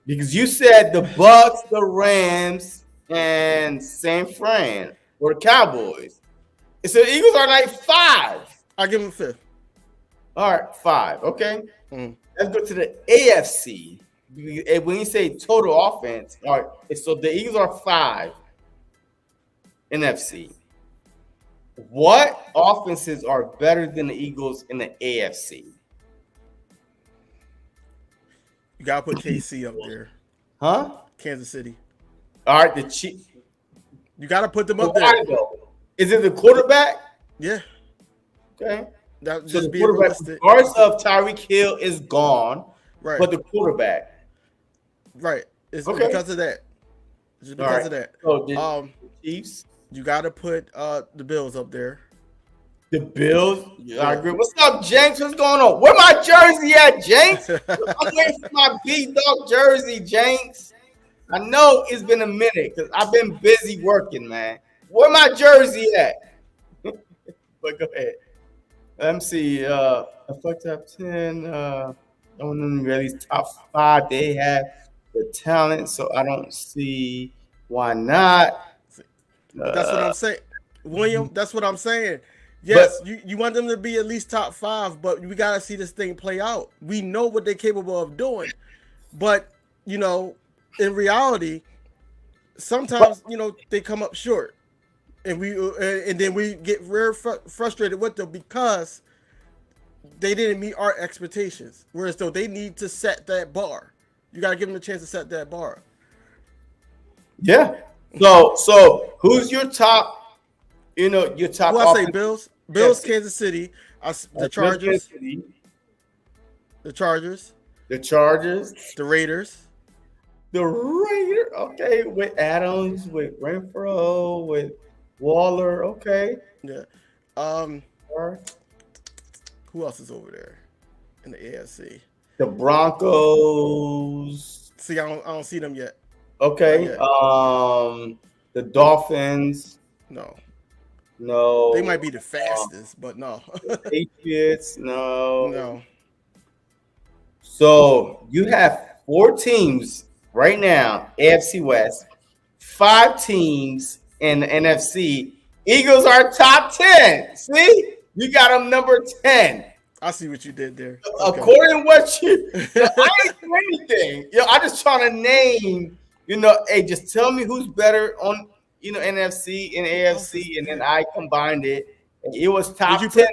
because you said the Bucks, the Rams, and San Fran or the Cowboys. So the Eagles are like 5. I'll give them 5th. All right, 5. Okay. Let's go to the AFC. When you say total offense, all right, so the Eagles are 5. NFC. What offenses are better than the Eagles in the AFC? You gotta put KC up there. Huh? Kansas City. All right, the Chiefs. You gotta put them up there. Is it the quarterback? Yeah. Okay. That So just the be quarterback, realistic. regardless of Tyreek Hill, is gone. Right. But the quarterback. Right. It's because of that. Just because of that. So the Chiefs. You gotta put the Bills up there. The Bills. Yeah, I agree. What's up, James? What's going on? Where my jersey at, James? I'm waiting for my B-Dog jersey, James. I know it's been a minute because I've been busy working, man. Where my jersey at? But go ahead. Let me see. Fuck top 10. I don't know really top 5. They have the talent, so I don't see why not. That's what I'm saying, William. That's what I'm saying. Yes, you want them to be at least top 5, but we gotta see this thing play out. We know what they're capable of doing, but in reality, sometimes they come up short, and then we get very frustrated with them because they didn't meet our expectations. Whereas though they need to set that bar, you gotta give them a chance to set that bar. Yeah. So who's your top? Your top. Who I say Bills, Kansas City, the Chargers, the Chargers, the Raiders. The Raiders, okay, with Adams, with Renfro, with Waller, okay. Yeah. Who else is over there in the AFC? The Broncos. See, I don't see them yet. Okay. The Dolphins. No. No. They might be the fastest, but no. Patriots, no. No. So you have 4 teams right now, AFC West, 5 teams in the NFC. Eagles are top 10. See? You got them number 10. I see what you did there. Okay. According to what I ain't do anything. I just trying to name, hey, just tell me who's better on, NFC and AFC, and then I combined it. And it was top 10.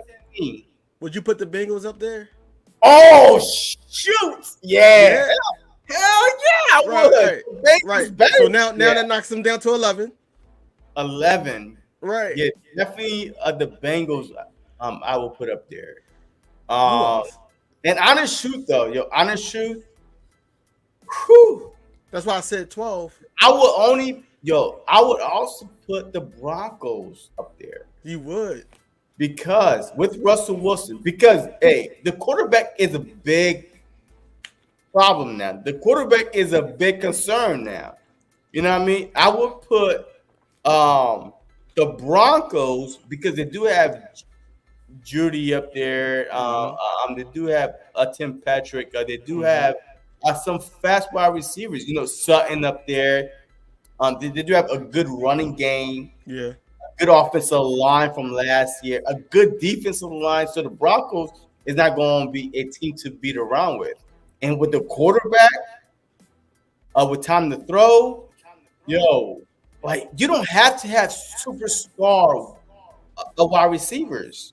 Would you put the Bengals up there? Oh, shoot. Yeah. Hell yeah, I would. Right. So now that knocks them down to 11. 11. Right. Yeah, definitely the Bengals I will put up there. And honest shoot, though. Honest shoot. Whew. That's why I said 12. I would also put the Broncos up there. You would. Because with Russell Wilson, hey, the quarterback is a big problem now. The quarterback is a big concern now. You know what I mean? I would put um the Broncos because they do have Judy up there. Mm-hmm. They do have Tim Patrick. They do Mm-hmm. have some fast wide receivers. You know, Sutton up there. They do have a good running game, Yeah. good offensive line from last year, a good defensive line. So the Broncos is not going to be a team to beat around with. And with the quarterback, with time to throw, yo, like you don't have to have superstar wide receivers.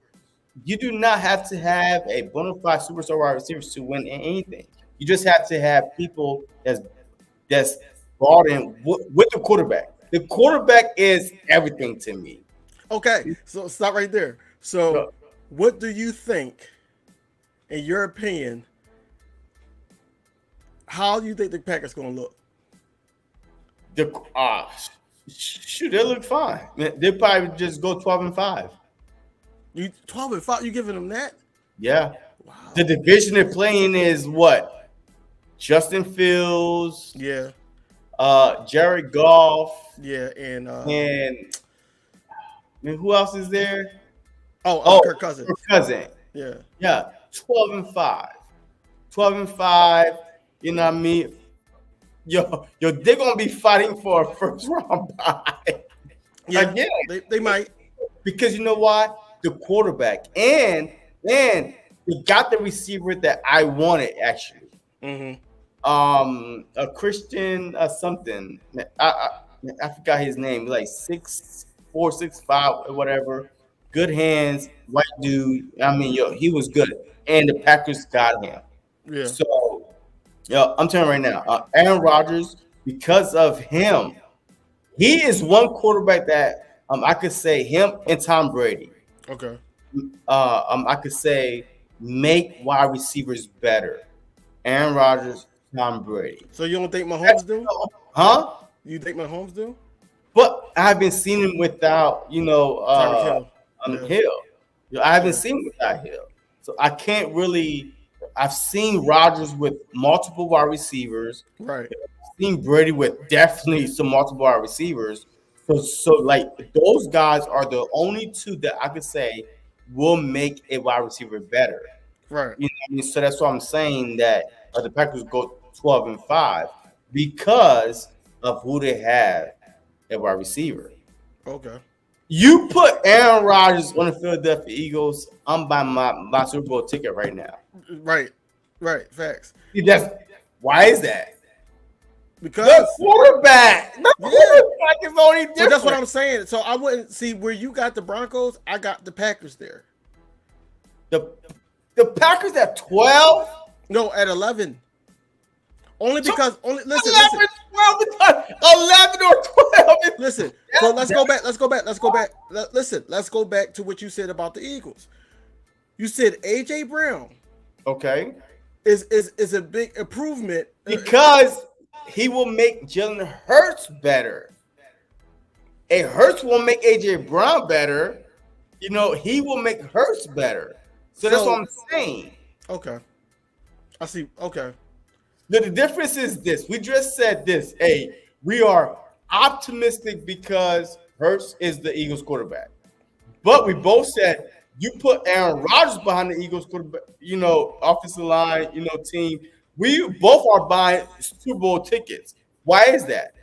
You do not have to have a bona fide superstar wide receivers to win anything. You just have to have people that's brought in with the quarterback. The quarterback is everything to me. Okay, so stop right there. So, No, what do you think, in your opinion, how do you think the Packers going to look? The shoot, they look fine. They'll probably just go 12-5. You 12-5. You giving them that? Yeah. Wow. The division they're playing is what? Justin Fields, Yeah. Jared Goff, Yeah. And who else is there? Kirk Cousins. Kirk Cousins. Yeah. Yeah, 12-5. 12-5. You know what I mean? Yo, they're gonna be fighting for a first round bye. Yeah. Again. They might. Because you know why? The quarterback. And they got the receiver that I wanted actually. Mm-hmm. A Christian something. I forgot his name. Like 6'4", 6'5", or whatever. Good hands, white dude. I mean, yo, he was good, and the Packers got him. Yeah. So, yo, I'm telling you right now, Aaron Rodgers, because of him, he is one quarterback that I could say him and Tom Brady. Okay. I could say make wide receivers better. Aaron Rodgers, Tom Brady. So you don't think Mahomes do? Huh? You think Mahomes do? But I haven't seen him without, Tyreek Hill. Yeah. Hill. I haven't seen him without Hill. So I can't really. I've seen Rodgers with multiple wide receivers. Right. I've seen Brady with definitely some multiple wide receivers. So like those guys are the only two that I could say will make a wide receiver better. Right. You know what I mean? So that's why I'm saying that the Packers go 12-5 because of who they have at wide receiver. Okay. You put Aaron Rodgers on the Philadelphia Eagles, I'm buying my Super Bowl ticket right now. Right. Right. Facts. See, why is that? Because The quarterback is only different. but that's what I'm saying. So I wouldn't see where you got the Broncos. I got the Packers there. The Packers at 12. No, at 11. Only because listen. 11, 11 or 12. Listen. So let's go back. Listen, let's go back to what you said about the Eagles. You said AJ Brown Okay. is a big improvement Because he will make Jalen Hurts better. And Hurts will make AJ Brown better. He will make Hurts better. So that's what I'm saying. Okay. I see. Okay. The difference is this. We just said this. Hey, we are optimistic because Hurts is the Eagles quarterback. But we both said you put Aaron Rodgers behind the Eagles quarterback, offensive line, team. We both are buying Super Bowl tickets. Why is that?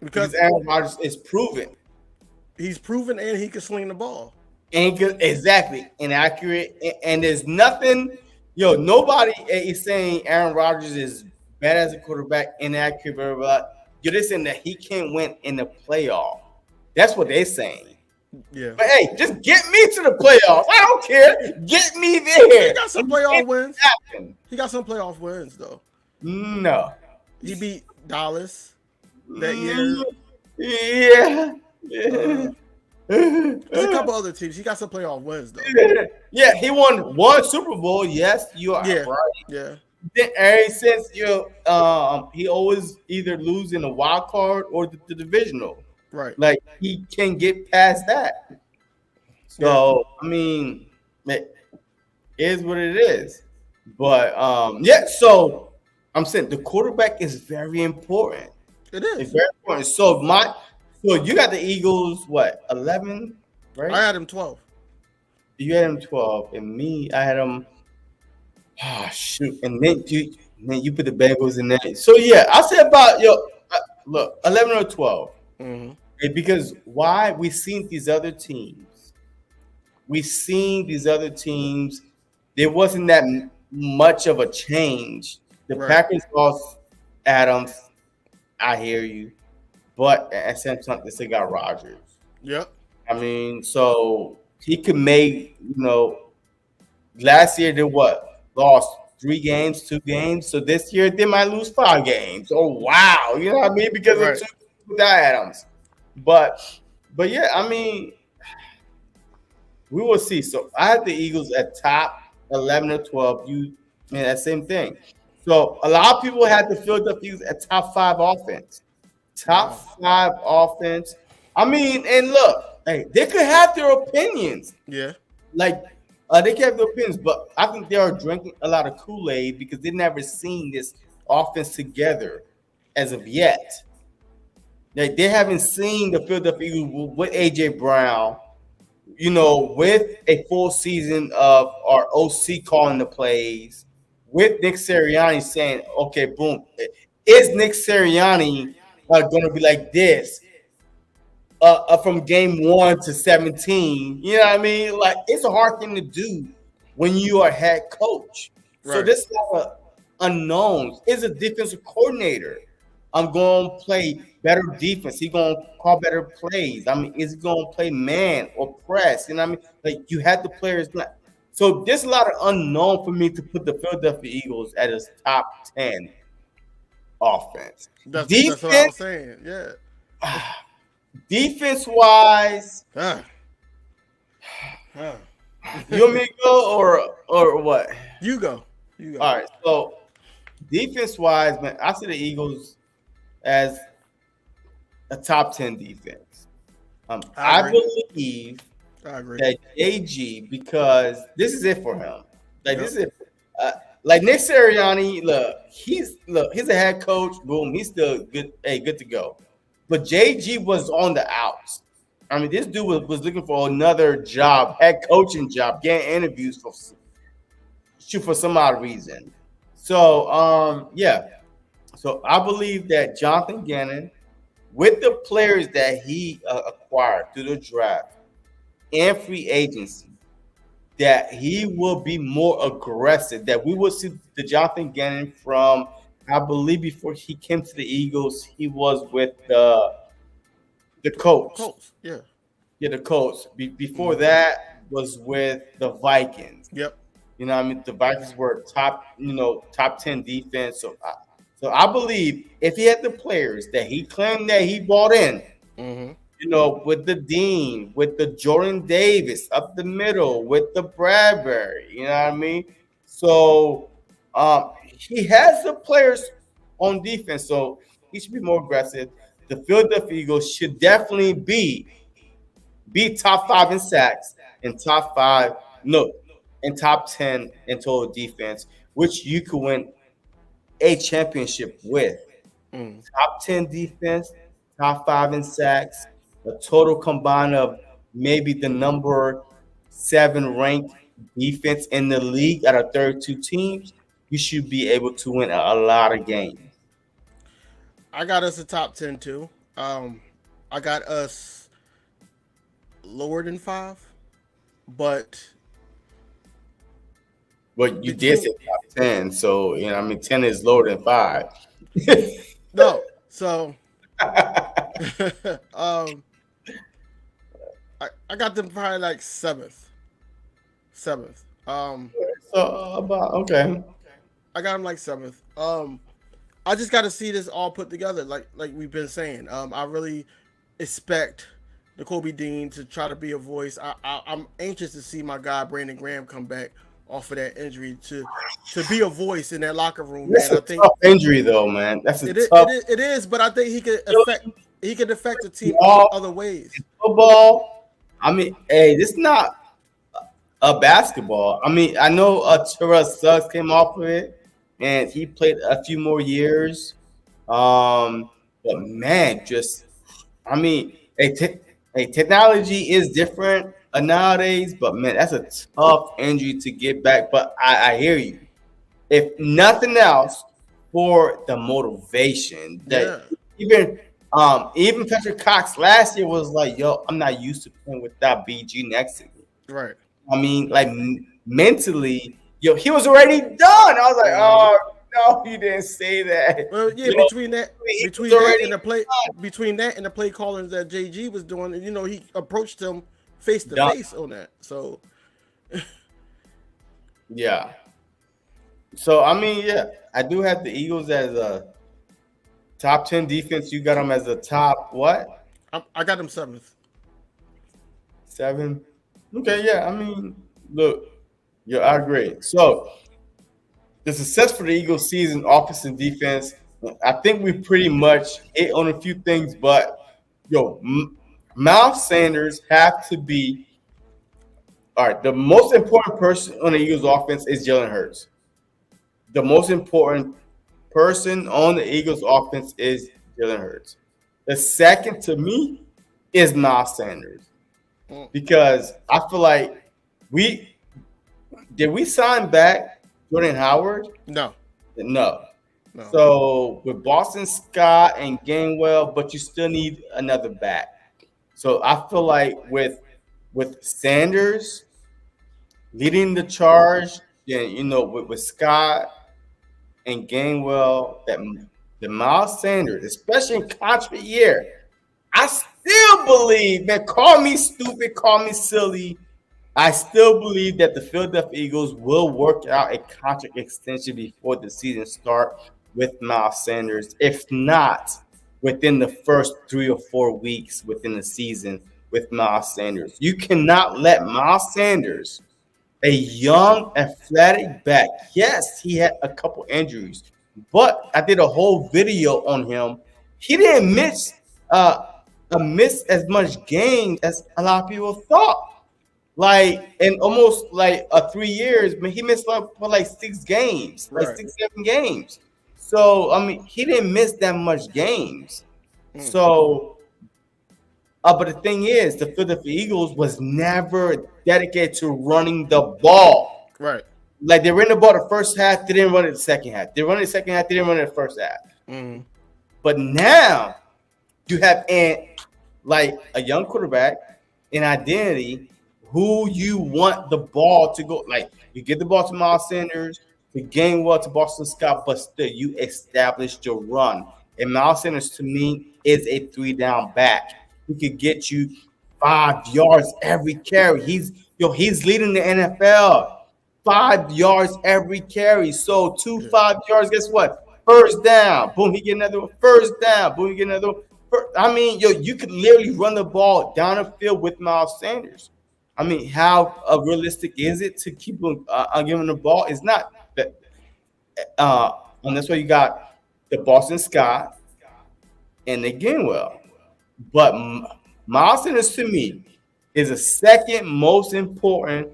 Because Aaron Rodgers is proven. He's proven and he can sling the ball. And exactly inaccurate. And there's nothing, nobody is saying Aaron Rodgers is bad as a quarterback, inaccurate, blah, blah, blah. You're just saying that he can't win in the playoff. That's what they're saying. Yeah. But hey, just get me to the playoffs. I don't care. Get me there. He got some playoff wins. Happen. He got some playoff wins though. No. He beat Dallas that year. Yeah. There's a couple other teams. He got some playoff wins though. Yeah, he won one Super Bowl. Yes, you are right. Yeah. Then ever since he always either lose in the wild card or the divisional. Right. Like he can get past that. So I mean, it is what it is. But yeah. So I'm saying the quarterback is very important. It It's is. very important. So you got the Eagles what 11, I right? had him 12. You had them 12, and me I had them. Ah, shoot, and then you put the Bengals in there. So yeah, I said about look 11 or 12. Mm-hmm. Because why we seen these other teams. We seen these other teams. There wasn't that much of a change. The Right. Packers lost Adams. I hear you, but at the same time, they still got Rodgers. Yep. I mean, so he could make last year they what lost 3 games, 2 games. So this year they might lose 5 games. Oh wow, you know what I mean? Because of Right. two without Adams. But but yeah, I mean, we will see. So I have the Eagles at top 11 or 12. You man, that same thing. So a lot of people had the Philadelphia Eagles at top five offense. Top Wow. five offense. I mean, and look, hey, they could have their opinions. Yeah. Like they can have their opinions, but I think they are drinking a lot of Kool-Aid because they've never seen this offense together as of yet. Like they haven't seen the Philadelphia Eagles with AJ Brown, with a full season of our OC calling the plays, with Nick Sirianni saying, "Okay, boom, is Nick Sirianni going to be like this from game 1 to 17?" You know what I mean? Like it's a hard thing to do when you are head coach. So Right. this is like unknowns. Is a defensive coordinator. I'm going to play better defense. He going to call better plays. I mean, is he going to play man or press? You know what I mean? Like you had the players. Not, so there's a lot of unknown for me to put the Philadelphia Eagles at his top 10 offense. That's what I Defense, was saying. Yeah. defense wise, Ah. Ah. you want me to go or what? You go. You go. All right. So defense wise, man, I see the Eagles as a top 10 defense. I I agree. believe I agree. that AG because this is it for him. Like Yep. this is it. Like Nick Sirianni, he's a head coach. Boom, he's still good. Hey, good to go. But JG was on the outs. I mean, this dude was looking for another job, head coaching job, getting interviews for some odd reason. So yeah. So I believe that Jonathan Gannon, with the players that he acquired through the draft and free agency, that he will be more aggressive. That we will see the Jonathan Gannon from, I believe, before he came to the Eagles, he was with the Colts. Colts. Yeah. Yeah, the Colts. Before that was with the Vikings. Yep. You know, what I mean, the Vikings were top 10 defense. So I believe if he had the players that he claimed that he bought in, Mm-hmm. with the Dean, with the Jordan Davis up the middle, with the Bradbury, you know what I mean? So he has the players on defense, so he should be more aggressive. The Philadelphia Eagles should definitely be top five in sacks and top five, no, and top 10 in total defense, which you could win a championship with. Mm. Top 10 defense, top five in sacks, a total combined of maybe the number 7 ranked defense in the league out of 32 teams, you should be able to win a lot of games. I got us a top 10 too. I got us lower than 5, but But you did between say top 10, so I mean 10 is lower than 5. no. So um, I got them probably like seventh. Seventh. So about okay. I got them like seventh. I just got to see this all put together, like we've been saying. I really expect the Kobe Dean to try to be a voice. I'm anxious to see my guy Brandon Graham come back off of that injury to be a voice in that locker room. That's Man, a I think tough injury though, man. That's a it is, tough it is, but I think he could affect the team ball other ways. football. I mean, hey, this is not basketball. I mean, I know Terrell Suggs came off of it, and he played a few more years. But man, just I mean, technology is different nowadays. But man, that's a tough injury to get back. But I hear you. If nothing else, for the motivation that Yeah. even Patrick Cox last year was like, yo, I'm not used to playing without BG next to me. Right. I mean, like mentally, yo, he was already done. I was like, Mhm. oh no, you didn't say that. Well, yeah. You know, he was already Between that and the play callings that JG was doing, he approached him face to done. face on that. So Yeah. So I mean, yeah, I do have the Eagles as a top 10 defense. You got them as a top what? I got him seventh. 7. Okay, yeah. I mean, look, yeah, I agree. So the success for the Eagles season, offense and defense, I think we pretty much hit on a few things, but yo, Miles Sanders have to be all right. The most important person on the Eagles offense is Jalen Hurts. The most important person on the Eagles offense is Jalen Hurts. The second to me is Miles Sanders Mm. because I feel like we we sign back Jordan Howard? No, No. no. So with Boston Scott and Gainwell, but you still need another back. So I feel like with Sanders leading the charge, then with Scott and Gainwell, that the Miles Sanders, especially in contract year, I still believe, man, call me stupid, call me silly. I still believe that the Philadelphia Eagles will work out a contract extension before the season start with Miles Sanders. If not, within the first 3 or 4 weeks within the season with Miles Sanders. You cannot let Miles Sanders, a young, athletic back. Yes, he had a couple injuries, but I did a whole video on him. He didn't miss as much games as a lot of people thought. Like in almost like 3 years, but he missed like for like 6 games, like Right. 6, 7 games. So I mean, he didn't miss that much games. Mm. So, but the thing is, the Philadelphia Eagles was never dedicated to running the ball. Right. Like they ran the ball the first half, they didn't run it the second half. They run it the second half, they didn't run it the first half. Mm. But now you have like a young quarterback, an identity, who you want the ball to go. Like you get the ball to Miles Sanders, to Gainwell, to Boston Scott, but still you established your run. And Miles Sanders to me is a 3-down back. He could get you 5 yards every carry. He's leading the NFL. 5 yards every carry. So two Yeah. 5 yards. Guess what? First down. Boom. He get another one. First down. Boom. He get another one. I mean, you could literally run the ball down the field with Miles Sanders. I mean, how realistic is it to keep him giving the ball? It's not. Uh, and that's why you got the Boston Scott and the Gainwell. But Miles Sanders to me is the second most important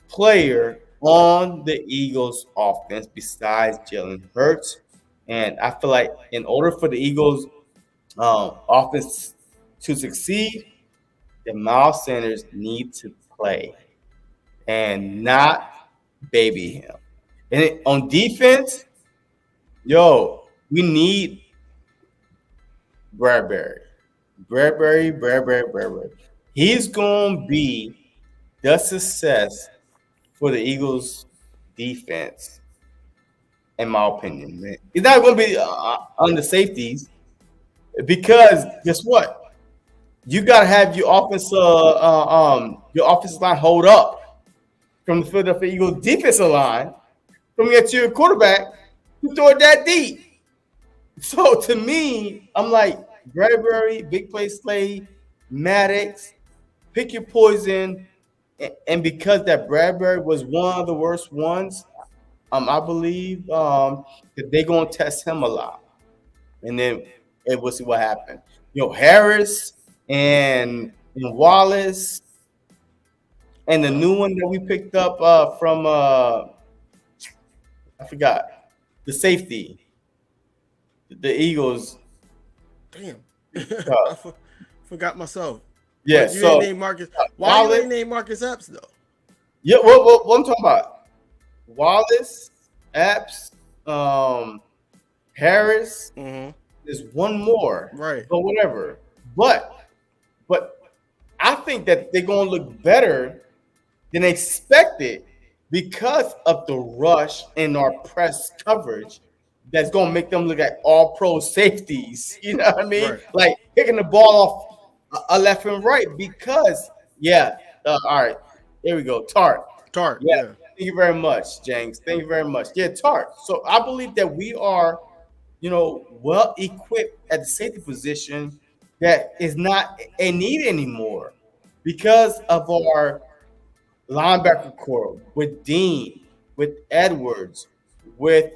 player on the Eagles offense besides Jalen Hurts. And I feel like in order for the Eagles offense to succeed, the Miles Sanders need to play and not baby him. And on defense, we need Bradbury. Bradbury. He's going to be the success for the Eagles defense, in my opinion. Man. He's not going to be on the safeties because guess what? You got to have your offensive line hold up from the Philadelphia Eagles defensive line from get to your quarterback to throw it that deep. So to me, I'm like Bradbury, big play Slade, Maddox, pick your poison. And because that Bradbury was one of the worst ones, I believe that they're gonna test him a lot, and we'll see what happens. Harris and Wallace. and the new one that we picked up from I forgot the safety, the Eagles. Damn. Uh, Forgot myself. yeah, But you ain't so named Marcus. Why you Wallace. ain't named Marcus Epps though? Yeah, what I'm talking about? Wallace, Epps, Harris. Mm-hmm. There's one more, Right. but whatever. But I think that they're gonna look better than expected because of the rush in our press coverage. That's gonna make them look like all pro safeties. You know what I mean? Right. Like picking the ball off a left and right because yeah. All right, here we go. Tart. Tart. Yeah. Yeah. Thank you very much, James. Thank you very much. Yeah, Tart. So I believe that we are, well equipped at the safety position that is not a need anymore because of our linebacker core with Dean, with Edwards, with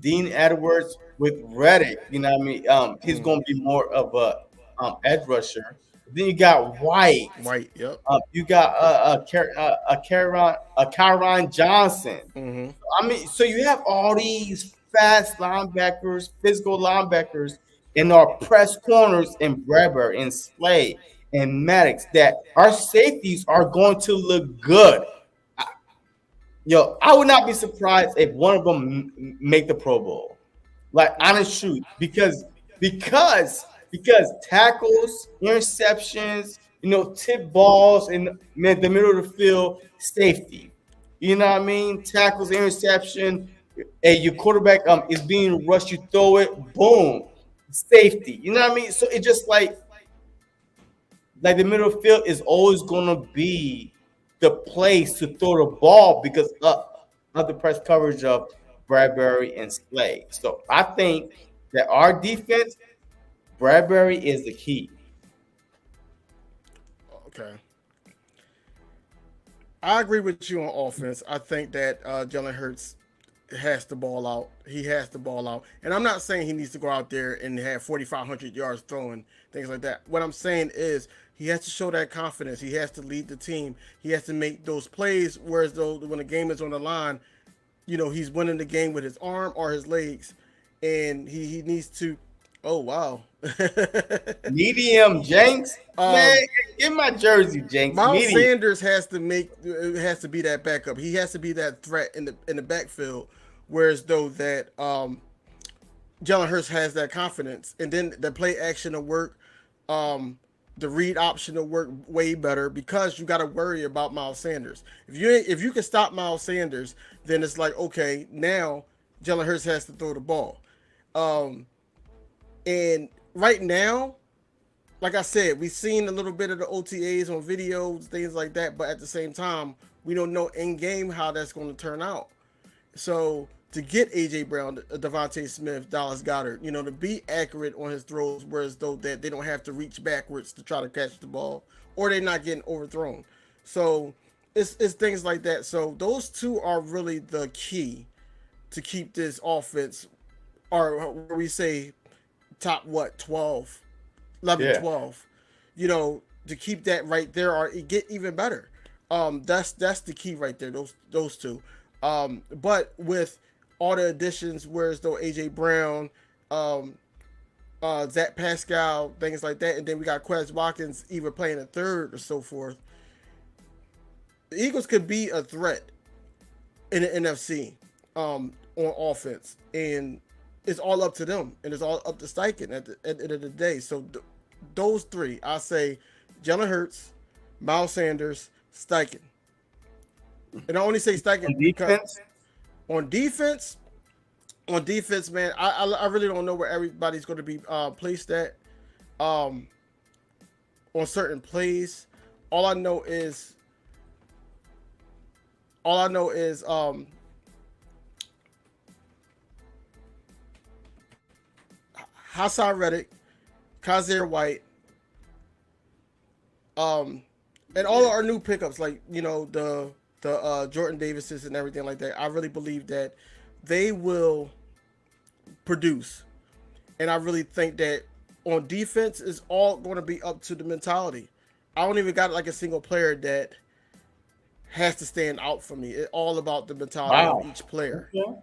Dean Edwards, with Reddick. You know what I mean? He's Mm. going to be more of a edge rusher. Then you got White. White. Yep. You got Kyron Johnson. Mm-hmm. I mean, so you have all these fast linebackers, physical linebackers in our press corners in Bradbury and Slade and Maddox that our safeties are going to look good. I would not be surprised if one of them make the Pro Bowl. Like honest truth, because tackles, interceptions, tip balls in the middle of the field, safety. You know what I mean? Tackles, interception. Hey, your quarterback is being rushed. You throw it, boom, safety. You know what I mean? So it's just like the middle of the field is always gonna be the place to throw the ball because of the press coverage of Bradbury and Slade. So I think that our defense, Bradbury is the key. Okay. I agree with you on offense. I think that Jalen Hurts has to ball out. He has to ball out. And I'm not saying he needs to go out there and have 4,500 yards throwing, things like that. What I'm saying is he has to show that confidence. He has to lead the team. He has to make those plays, whereas though when the game is on the line, he's winning the game with his arm or his legs. And he needs to. Oh, wow. Medium Jenks, man, get my jersey, Jenks. Miles Medium. Sanders has to be that backup. He has to be that threat in the backfield. Whereas though that Jalen Hurts has that confidence, and then the play action will work. The read option will work way better because you got to worry about Miles Sanders. If you can stop Miles Sanders, then it's like okay, now Jalen Hurts has to throw the ball. And right now, like I said, we've seen a little bit of the OTAs on videos, things like that, but at the same time, we don't know in game how that's going to turn out. So to get AJ Brown, Devontae Smith, Dallas Goedert, to be accurate on his throws, whereas though that they don't have to reach backwards to try to catch the ball, or they're not getting overthrown. So it's things like that. So those two are really the key to keep this offense, or where we say top 12, 11, Yeah. 12, to keep that right there or it get even better. That's the key right there, those two. But with all the additions, whereas though AJ Brown, Zach Pascal, things like that, and then we got Quez Watkins either playing a third or so forth, the Eagles could be a threat in the NFC on offense, and it's all up to them, and it's all up to Steichen at the end of the day. So those three, I say, Jalen Hurts, Miles Sanders, Steichen, and I only say Steichen because on defense, man, I really don't know where everybody's going to be placed at on certain plays. All I know is Hassan Reddick, Kazir White, and all of our new pickups, like the Jordan Davises and everything like that. I really believe that they will produce, and I really think that on defense is all going to be up to the mentality. I don't even got like a single player that has to stand out for me. It's all about the mentality of Wow. each player. Okay. All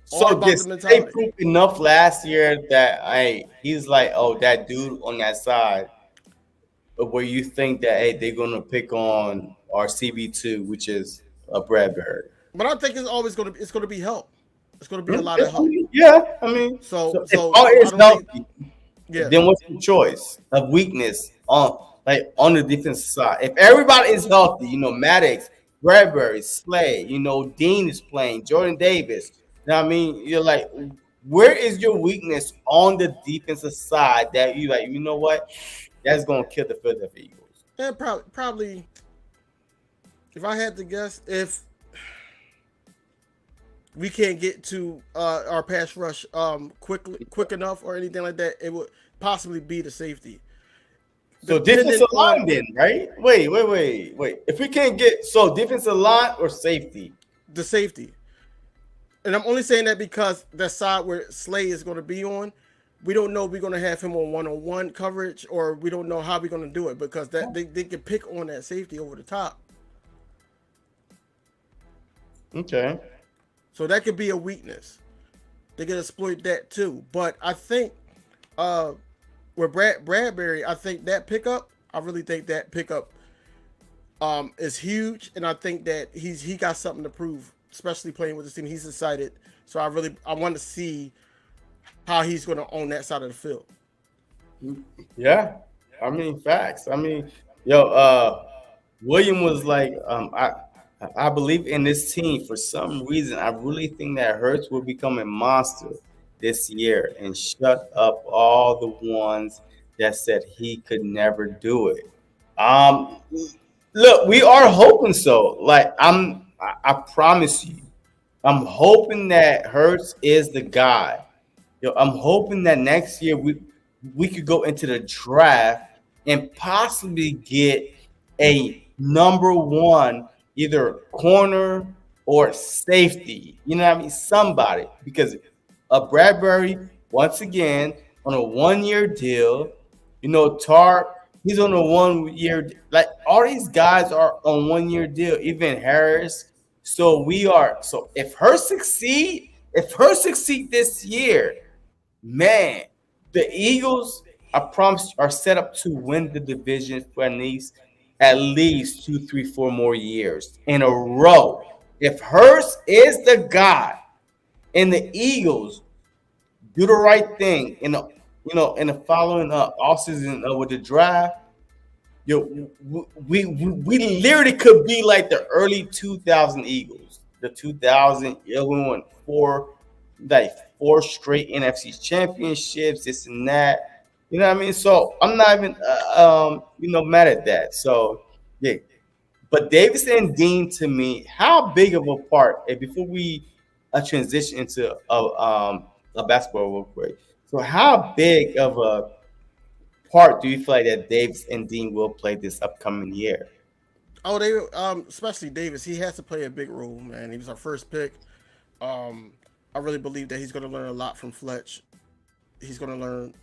So about did the they mentality. prove enough last year that he's like, oh, that dude on that side, where you think that they're gonna pick on our CB2, which is a Bradbury. But I think it's gonna be help. It's gonna be a lot Okay, of I help. mean, yeah, I mean, So so if so all so I is don't think healthy, yeah. then what's the choice of weakness on the defensive side? If everybody is healthy, Maddox, Bradbury, Slay, Dean is playing, Jordan Davis. You know what I mean? You're like, where is your weakness on the defensive side that you like? You know what? That's gonna kill the Philadelphia Eagles. And probably if I had to guess, if we can't get to our pass rush quick enough or anything like that, it would possibly be the safety. So defensive Depending line on then, right? Wait. If we can't get defensive line or safety. the safety. And I'm only saying that because that side where Slay is going to be on, we don't know if we're going to have him on one-on-one coverage, or we don't know how we're going to do it, because that they can pick on that safety over the top. Okay. So that could be a weakness. They can exploit that too. But I think with Bradbury, I think that pickup, I really think that pickup is huge, and I think that he got something to prove, especially playing with this team. He's excited, so I want to see how he's going to own that side of the field. Yeah. I mean, facts. I mean, yo, William was like, I believe in this team for some reason. I really think that Hurts will become a monster this year and shut up all the ones that said he could never do it. Um, Look, we are hoping so. Like I promise you, I'm hoping that Hurts is the guy. I'm hoping that next year we could go into the draft and possibly get a number one, either corner or safety. You know what I mean? Somebody, because Bradbury once again on a 1 year deal. Tarp, he's on a 1 year. Like all these guys are on 1 year deal. Even Harris. So we are. So if her succeed this year, man, the Eagles, I promise, are set up to win the division for at least 2, 3, 4 more years in a row. If Hurst is the guy, and the Eagles do the right thing in the following offseason with the draft, we literally could be like the early 2000 Eagles, the 2000 we won four straight NFC championships, this and that. You know what I mean? So I'm not even mad at that. So yeah, but Davis and Dean, to me, how big of a part? And before we transition into a basketball real quick, so how big of a part do you feel like that Davis and Dean will play this upcoming year? Oh, they especially Davis, he has to play a big role, man. He was our first pick. Um, I really believe that he's going to learn a lot from Fletch. He's going to learn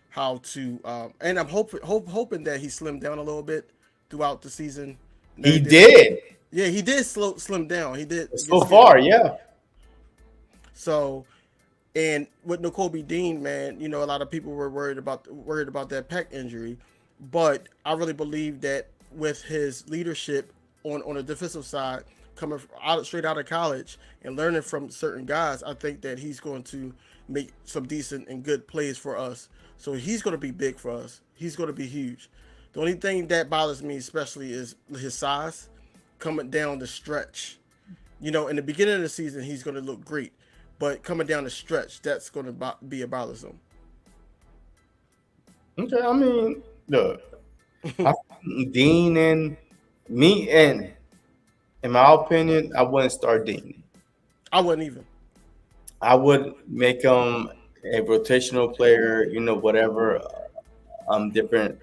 how to, and I'm hoping that he slimmed down a little bit throughout the season and He everything. did Yeah, he did slim down. He did get so skinny. far, yeah. So, and with N'Kobe Dean, man, a lot of people were worried about that pec injury, but I really believe that with his leadership on the defensive side, coming straight out of college and learning from certain guys, I think that he's going to make some decent and good plays for us. So he's going to be big for us. He's going to be huge. The only thing that bothers me especially is his size coming down the stretch. In the beginning of the season, he's going to look great, but coming down the stretch, that's going to be a bothersome. Okay, I mean, look, I think Dean and me, and in my opinion, I wouldn't start Dean. I wouldn't even. I would make him a rotational player, whatever, different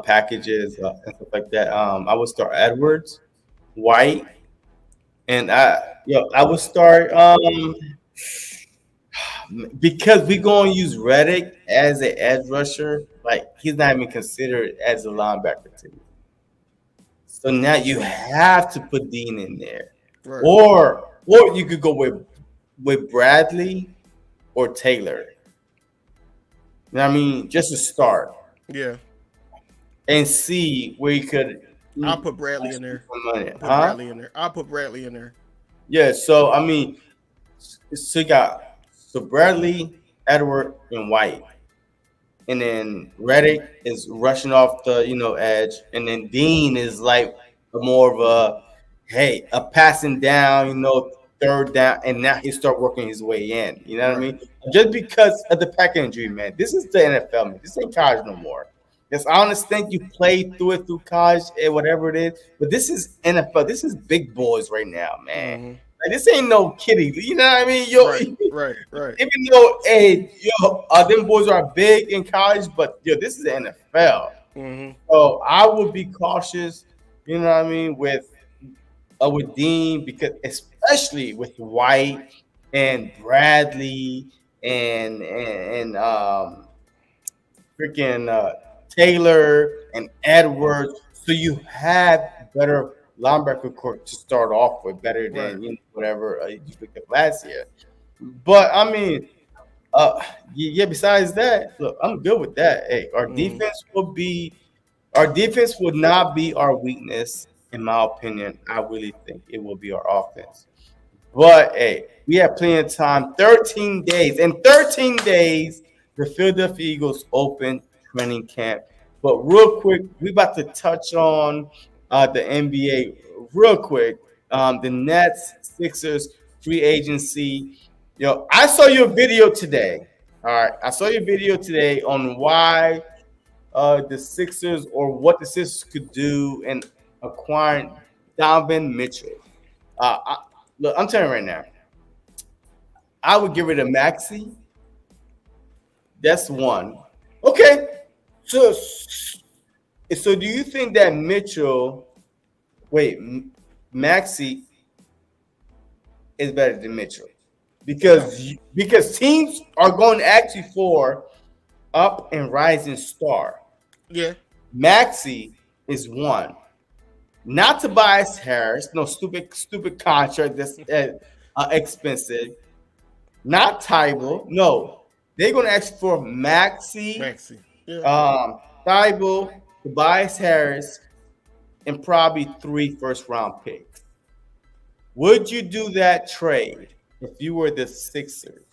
packages and stuff like that. I would start Edwards, White, and I would start because we're gonna use Reddick as an edge rusher. Like he's not even considered as a linebacker to me. So now you have to put Dean in there, Right. or you could go with Bradley or Taylor. You know what I mean? Just to start Yeah. and see where you could I'll put Bradley in there. some money, I'll put huh? Bradley in there. I'll put Bradley in there. Yeah. So I mean, so you got Bradley, Edward, and White, and then Reddick is rushing off the edge, and then Dean is like more of a a passing down, third down, and now he start working his way in. You know what I Right. mean? Just because of the pack injury, man. This is the NFL, man. This ain't college no more. Yes, I understand you played through it through college and whatever it is, but this is NFL. This is big boys right now, man. Mm-hmm. Like, this ain't no kiddie. You know what I mean? Yo, Right. Right. Right. even though them boys are big in college, but this is the NFL. Mm-hmm. So I would be cautious, you know what I mean, with Dean, because especially with White and Bradley and freaking Taylor and Edwards. So you have better linebacker court to start off with, better Right. than whatever you picked up last year. But I mean, yeah. Besides that, look, I'm good with that. Hey, Mm-hmm. our defense would not be our weakness, in my opinion. I really think it will be our offense. But hey, we have plenty of time. 13 days. In 13 days, the Philadelphia Eagles open training camp. But real quick, we about to touch on the NBA real quick. The Nets, Sixers, free agency. I saw your video today. All right, I saw your video today on why the Sixers, or what the Sixers could do in acquiring Donovan Mitchell. Look, I'm telling you right now, I would get rid of Maxi. That's one. Okay. So, do you think that Maxi is better than Mitchell? No. Because teams are going to ask you for up and rising star. Yeah. Maxi is one. Not Tobias Harris, no stupid contract that's expensive. Not Tybal, no. They're gonna ask for Maxi, Maxi. Yeah. Tybal, Tobias Harris, and probably 3 first-round picks. Would you do that trade if you were the Sixers?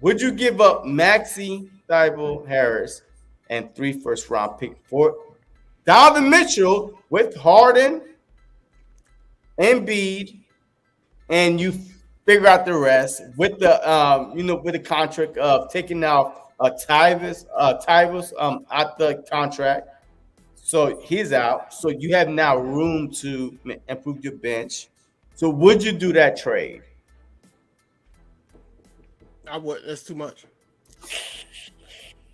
Would you give up Maxi, Tybal, Harris, and 3 first-round picks for Donovan Mitchell with Harden, Embiid, and you figure out the rest with the contract of taking out Tyvus out the contract, so he's out. So you have now room to improve your bench. So would you do that trade? I would. That's too much.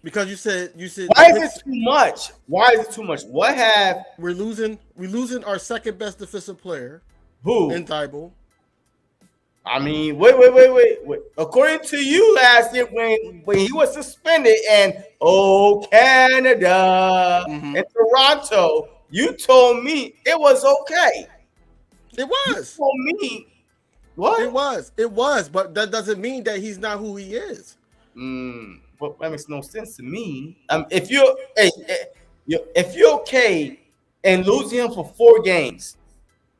Because you said Why is it too much? Why is it too much? What have we're losing our second best defensive player who? in Tybal. I mean, wait. According to you last year, when he was suspended and Canada and Toronto, you told me it was okay. It was. You told me what? It was, but that doesn't mean that he's not who he is. Well, that makes no sense to me. If you're okay and losing him for 4 games,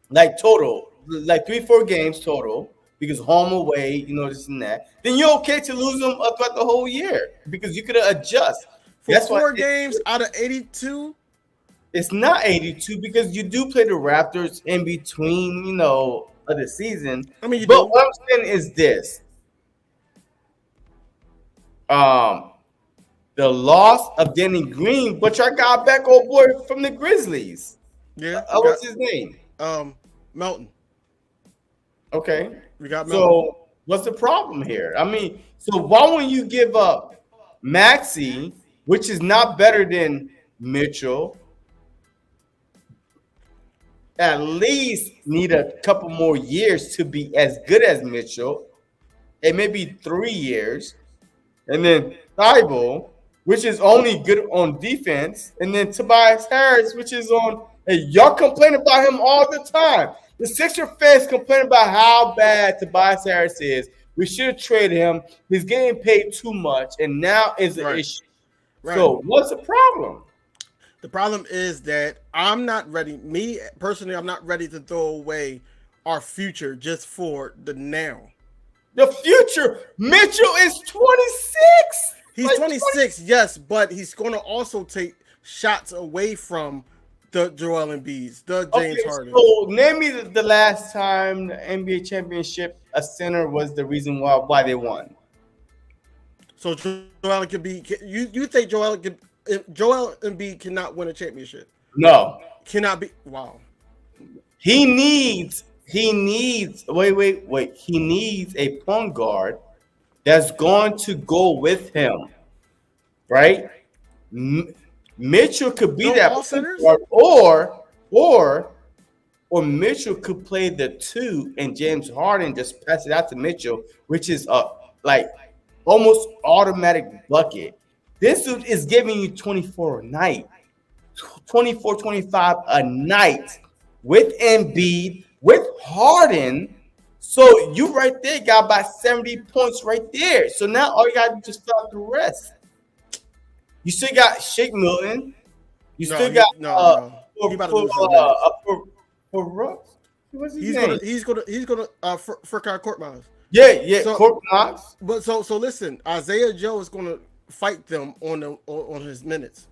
like total, like 3-4 games total, because home away, this and that, then you're okay to lose them throughout the whole year because you could adjust. For That's 4 why games out of 82, it's not 82 because you do play the Raptors in between, of the season. I mean, you But do. what I'm saying is this: the loss of Danny Green, but y'all got back old boy from the Grizzlies. Yeah. What's his name? Melton. Okay. We got Melton. So what's the problem here? I mean, so why wouldn't you give up Maxi, which is not better than Mitchell? At least need a couple more years to be as good as Mitchell, and maybe 3 years. And then Thibault, which is only good on defense, and then Tobias Harris, which is on Hey, y'all complain about him all the time. The Sixer fans complain about how bad Tobias Harris is. We should have traded him. He's getting paid too much, and now is an Right. issue. Right. So what's the problem? The problem is that I'm not ready. Me personally, I'm not ready to throw away our future just for the now. The future, Mitchell is 26. He's 26, yes, but he's going to also take shots away from the Joel Embiid's, the James Harden. So name me the last time the NBA championship a center was the reason why they won. So Joel could be. You think Joel Embiid cannot win a championship? No, Cannot be. Wow. he needs. He needs. Wait. He needs a point guard that's going to go with him, right? Mitchell could be that point guard, or Mitchell could play the two, and James Harden just pass it out to Mitchell, which is like almost automatic bucket. This dude is giving you 24 a night, 24, 25 a night with Embiid, with Harden. So you right there got about 70 points right there. So now all you got to do is just fill out the rest. You still got Shake Milton. You still got He about to lose his minutes. for Russ. What's his He's name? gonna for Court Miles. Yeah. So- Court Knox. But so listen, Isaiah Joe is gonna fight them on his minutes.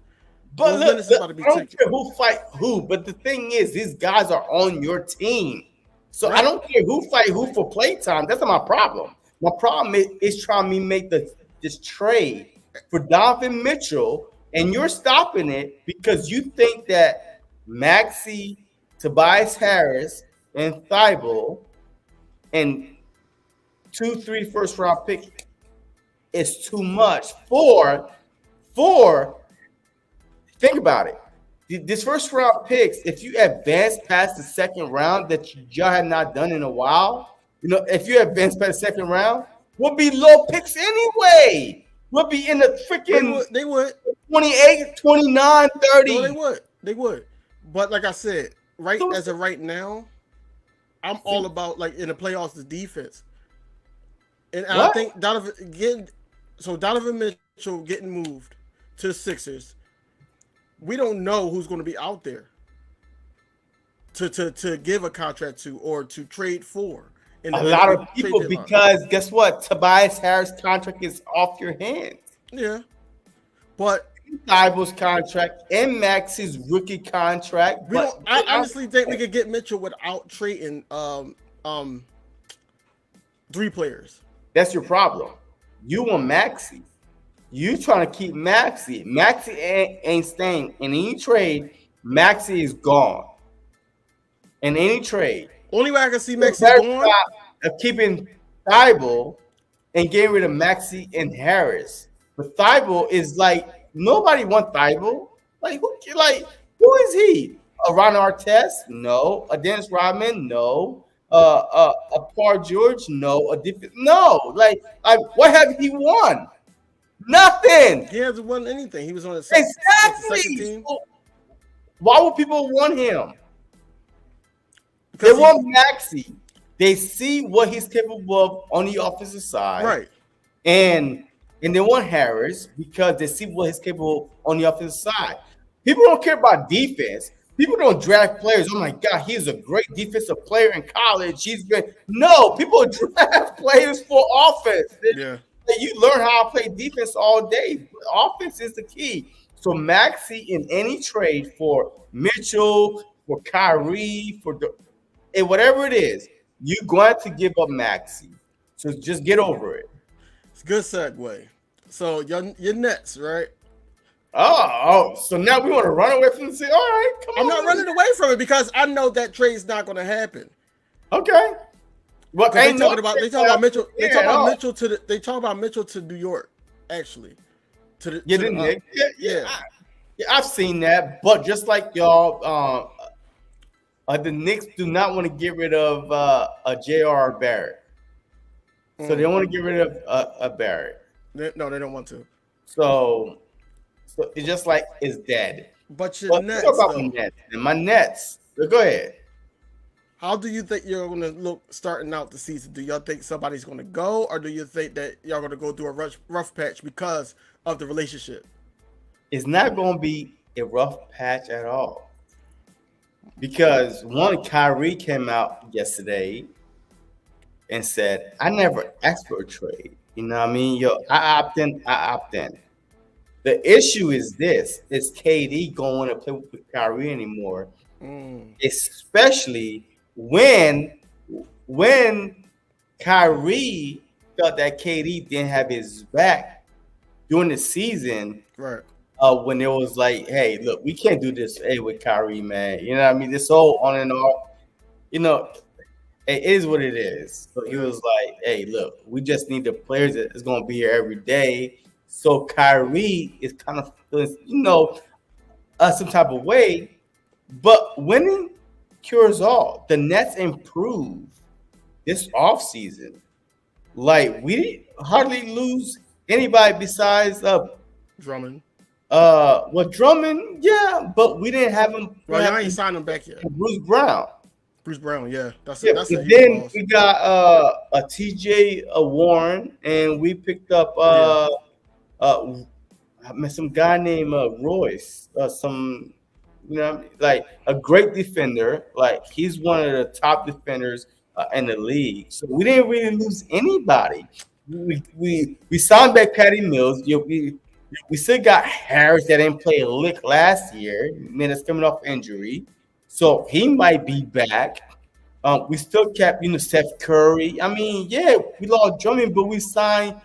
But Those look, minutes is about to be I don't taken. care who fight who. But the thing is, these guys are on your team. So I Right. don't care who fight who for playtime. That's not my problem. My problem is trying to make this trade for Donovan Mitchell, and you're stopping it because you think that Maxey, Tobias Harris, and Thibault and 2-3 first round pick is too much for think about it. This first round picks, if you advance past the second round that y'all have not done in a while, if you advance past the second round, we'll be low picks anyway. We'll be in the freaking They would. 28, 29, 30. No, they would. But like I said, as of right now, I'm all about like in the playoffs the defense. And I think Donovan Mitchell getting moved to the Sixers. We don't know who's going to be out there to give a contract to or to trade for. A lot of people, because guess what? Tobias Harris' contract is off your hands. Yeah. But Thibault's contract and Max's rookie contract. I honestly think we could get Mitchell without trading 3 players. That's your problem. You want Maxey. You trying to keep Maxey. Maxey ain't staying in any trade. Maxey is gone. In any trade. Only way I can see Maxey going of keeping Thibault and getting rid of Maxey and Harris. But Thibault is like nobody wants Thibault. Like who is he? A Ron Artest? No. A Dennis Rodman? No. A Paul George? No. No. Like what have he won? Nothing. He hasn't won anything. He was on the second team. So why would people want him? They want Maxey. They see what he's capable of on the offensive side, right? And they want Harris because they see what he's capable of on the offensive side. People don't care about defense. People don't draft players. Oh my God, he's a great defensive player in college. He's great. No, people draft players for offense. Yeah. You learn how to play defense all day. Offense is the key. So Maxey in any trade for Mitchell, for Kyrie, whatever it is, you're going to give up Maxey. So just get over it. It's a good segue. So your Nets, right? Oh, so now we want to run away from the city. All right, come on. I'm not running away from it because I know that trade's not going to happen. Okay. Well, they talk about Mitchell. They talk about Mitchell to New York, actually. To the Knicks. Yeah. I've seen that, but just like y'all, the Knicks do not want to get rid of J.R. Barrett, so they don't want to get rid of a Barrett. No, they don't want to. So it's just like it's dead. But your But what Nets, about my though, Nets? And my Nets. Go ahead. how do you think you're going to look starting out the season? Do y'all think somebody's going to go, or do you think that y'all going to go through a rough patch because of the relationship? It's not going to be a rough patch at all. Because one, Kyrie came out yesterday and said, I never asked for a trade. You know what I mean? Yo, I opt in. The issue is this: is KD going to play with Kyrie anymore? Especially when Kyrie felt that KD didn't have his back during the season. Right. When it was like, hey, look, we can't do this, with Kyrie, man. You know what I mean? This whole on and off. You know, it is what it is. So he was like, hey, look, we just need the players that's going to be here every day. So Kyrie is kind of feeling, some type of way. But winning cures all. The Nets improved this offseason. Like, we didn't hardly lose anybody besides Drummond. Drummond, yeah, but we didn't have him. Well, y'all ain't signed him back yet. Bruce Brown. Bruce Brown, yeah. That's But a huge then loss. we got a TJ Warren, and we picked up some guy named Royce, like a great defender. Like, he's one of the top defenders in the league. So we didn't really lose anybody. We signed back Patty Mills. We still got Harris that didn't play a lick last year. Man, it's coming off injury, so he might be back. We still kept, Steph Curry. I mean, yeah, we lost Drummond, but we signed,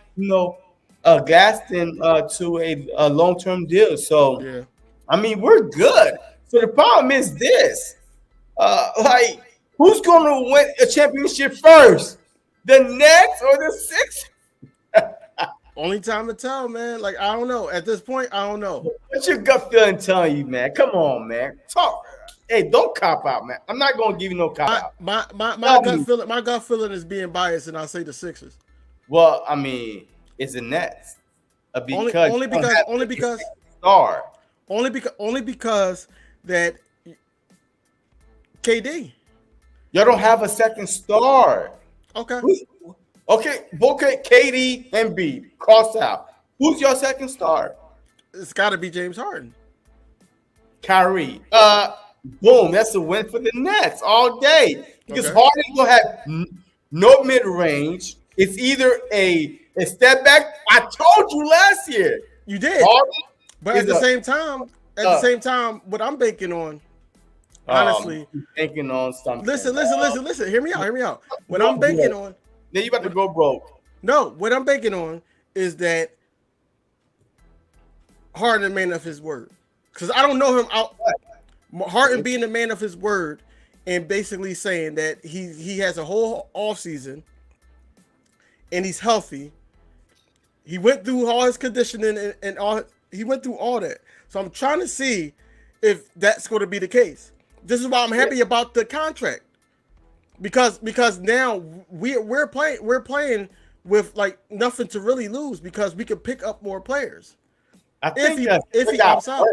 Gaston to a long-term deal. So, Yeah. I mean, we're good. So the problem is this: who's going to win a championship first, the Nets or the Sixers? Only time to tell, man. Like, I don't know. At this point, I don't know. What's your gut feeling telling you, man? Come on, man. Talk. Hey, don't cop out, man. I'm not going to give you no cop out. My gut feeling is being biased, and I'll say the Sixers. Well, I mean, it's the Nets. Only because that KD. Y'all don't have a second star. Okay. Okay, KD and Embiid, cross out. Who's your second star? It's got to be James Harden. Kyrie. Boom, that's a win for the Nets all day. Because Harden's going to have no mid-range. It's either a step back. I told you last year. You did. Harden, but at the same time, what I'm banking on, honestly. Banking on something. Listen. Hear me out. What I'm banking on. Then you about to go broke. No, what I'm banking on is that Harden, man of his word. Because I don't know him out. Harden being the man of his word and basically saying that he has a whole offseason and he's healthy. He went through all his conditioning and all. He went through all that. So I'm trying to see if that's going to be the case. This is why I'm happy about the contract. Because now we're playing with like nothing to really lose because we can pick up more players. I think if he opts out,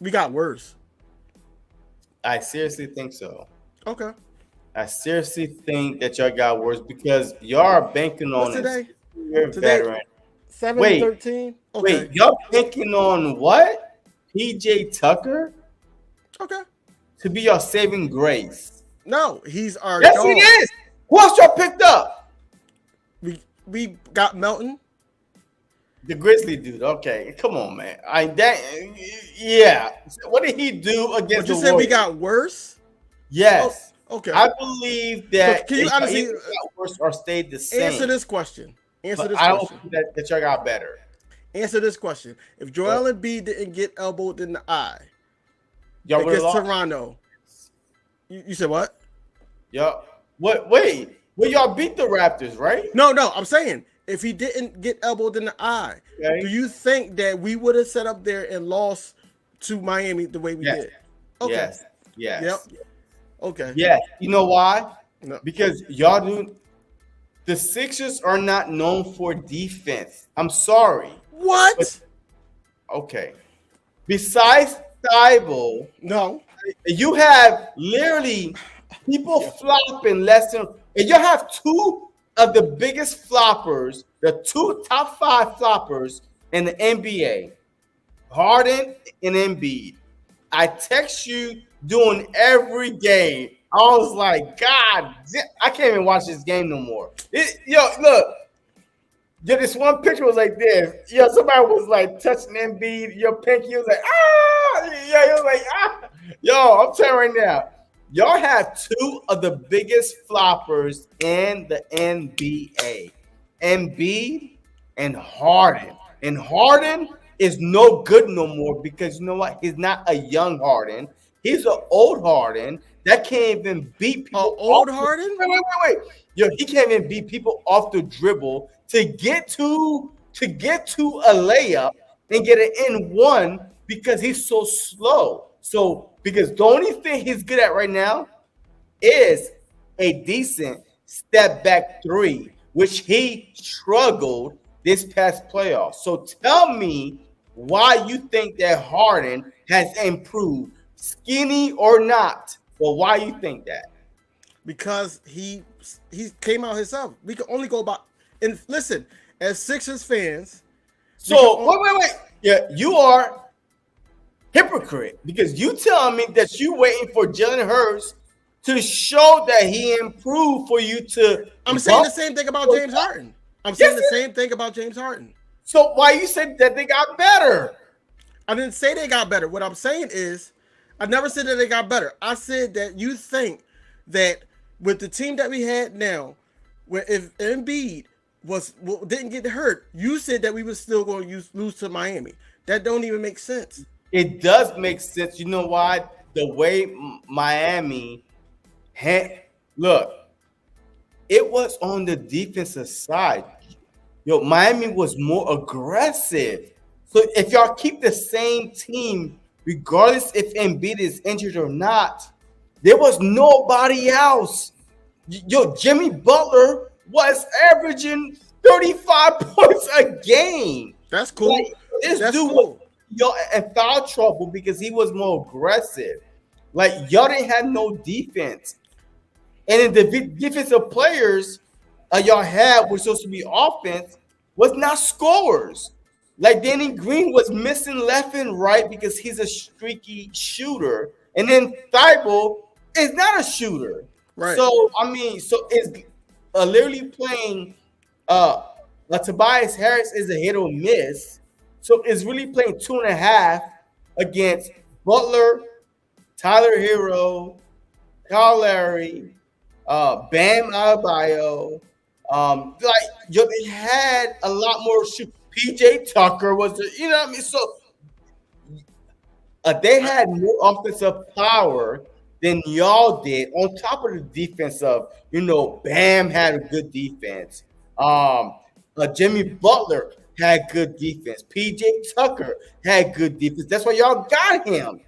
we got worse. I seriously think so. Okay. I seriously think that y'all got worse because y'all are banking on today? Veteran. 7-13. Okay. Wait, y'all banking on what? PJ Tucker? Okay. To be your saving grace. No, he's our Yes, dog. he is. Who else y'all picked up? We got Melton. The Grizzly dude. Okay, come on, man. What did he do against But you the said we Warriors? got worse? Yes. Oh, okay. I believe that Can you honestly got worse or stayed the same. answer this question? I don't think that y'all got better. Answer this question. If Joel Embiid didn't get elbowed in the eye Y'all against lost? Toronto, you said what? Y'all. What? Wait. Well, y'all beat the Raptors, right? No. I'm saying if he didn't get elbowed in the eye, do you think that we would have set up there and lost to Miami the way we did? Okay. Yes. Yep. Okay. Yeah. You know why? No. Because y'all do. The Sixers are not known for defense. I'm sorry. What? Okay. Besides Thibault, No. you have literally people Yeah. flopping less than, and you have two of the biggest floppers, the two top five floppers in the NBA, Harden and Embiid. I text you doing every game. I was like, God, I can't even watch this game no more. Yo, look, yeah, this one picture was like this. Yo, somebody was like touching Embiid, your pinky was like, ah, yeah, he was like, ah. Yo, I'm telling you right now, y'all have two of the biggest floppers in the NBA, Embiid and Harden. And Harden is no good no more because you know what? He's not a young Harden. He's an old Harden that can't even beat people. Old Harden? Wait. Yo, he can't even beat people off the dribble to get to a layup and get an in one because he's so slow. So because the only thing he's good at right now is a decent step back three, which he struggled this past playoff. So tell me why you think that Harden has improved, skinny or not, but why you think that? Because he came out himself. We can only go about, and listen, as Sixers fans. So wait. Yeah, you are hypocrite because you tell me that you waiting for Jalen Hurts to show that he improved for you to. I'm saying the same thing about James Harden. I'm saying the same thing about James Harden. So why you said that they got better? I didn't say they got better. What I'm saying is, I never said that they got better. I said that you think that with the team that we had now, where if Embiid didn't get hurt, you said that we were still going to lose to Miami. That don't even make sense. It does make sense. You know why? The way Miami had look, it was on the defensive side. Yo, Miami was more aggressive. So if y'all keep the same team, regardless if Embiid is injured or not, there was nobody else. Yo, Jimmy Butler was averaging 35 points a game. That's cool. Like, this That's dude cool. was in foul trouble because he was more aggressive. Like y'all didn't have no defense, and then the defensive players y'all had was supposed to be offense was not scorers. Like Danny Green was missing left and right because he's a streaky shooter, and then Thibault is not a shooter. Right. So I mean, so it's literally playing. Tobias Harris is a hit or miss, so it's really playing 2.5 against Butler, Tyler Hero, Kyle Lowry, Bam Adebayo. They had a lot more shoot. PJ Tucker was, you know what I mean? So they had more offensive power than y'all did. On top of the defense of, Bam had a good defense. Jimmy Butler had good defense. PJ Tucker had good defense. That's why y'all got him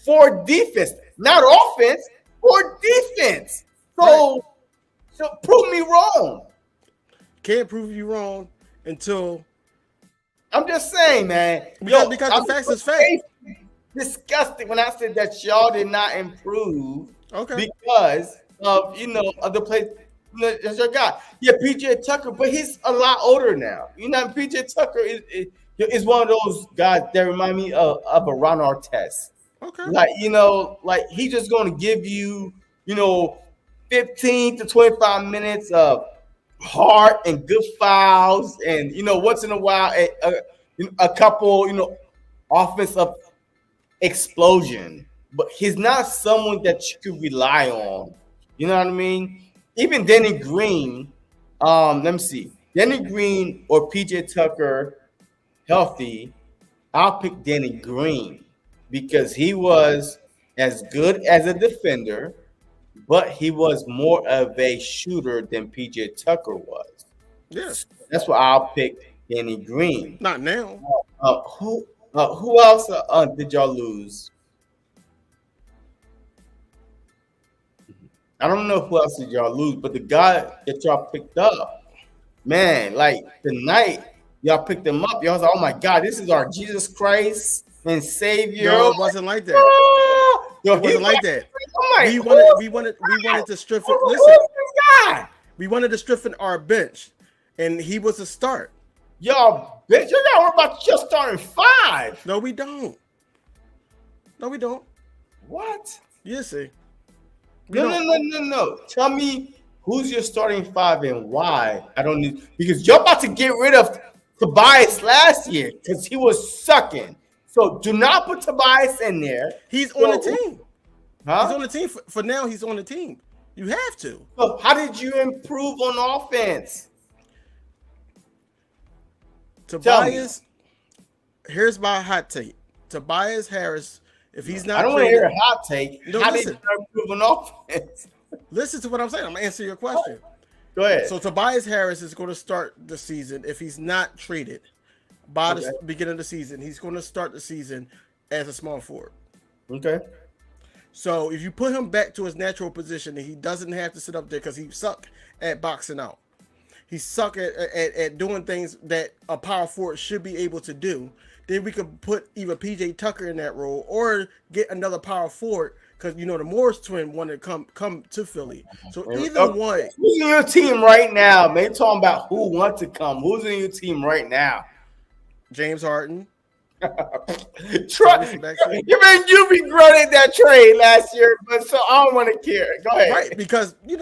for defense, not offense, for defense. So prove me wrong. Can't prove you wrong until. I'm just saying, man. Because the facts is fact. Disgusting when I said that y'all did not improve. Okay. Because of of the play. That's your guy. Yeah, PJ Tucker, but he's a lot older now. PJ Tucker is one of those guys that remind me of a Ron Artest. Okay. Like he's just going to give you, 15 to 25 minutes of hard and good fouls, and once in a while a couple, offensive explosion. But he's not someone that you could rely on. You know what I mean? Even Danny Green, let me see. Danny Green or PJ Tucker healthy, I'll pick Danny Green because he was as good as a defender, but he was more of a shooter than PJ Tucker was. Yes. That's why I'll pick Danny Green. Not now. Who else did y'all lose? I don't know who else did y'all lose, but the guy that y'all picked up, man, like tonight, y'all picked him up. Y'all was like, oh my God, this is our Jesus Christ. and savior. No, it wasn't like that. Yo, It wasn't like that. I'm like, We wanted to strengthen. who Listen, is this guy? we wanted to strengthen our bench, and he was a start. Y'all, bitch, you gotta worry about just starting 5. No, we don't. No, we don't. What? You see. No. Tell me who's your starting 5 and why. I don't need because you're about to get rid of Tobias last year because he was sucking. So do not put Tobias in there. He's on the team. Huh? He's on the team for now. He's on the team. You have to. So how did you improve on offense? Tobias, here's my hot take. Tobias Harris, if he's not I don't want to hear a hot take. No, how listen. did you improve on offense? Listen to what I'm saying. I'm gonna answer your question. Go ahead. So Tobias Harris is going to start the season if he's not traded by the beginning of the season. He's going to start the season as a small forward. Okay. So if you put him back to his natural position, and he doesn't have to sit up there because he suck at boxing out. He suck at doing things that a power forward should be able to do. Then we could put either PJ Tucker in that role or get another power forward because the Morris twin wanted to come to Philly. So either one. Who's in your team right now, man? You're talking about who wants to come. Who's in your team right now? James Harden. You regretted that trade last year, but so I don't want to care. Go ahead. Right, because in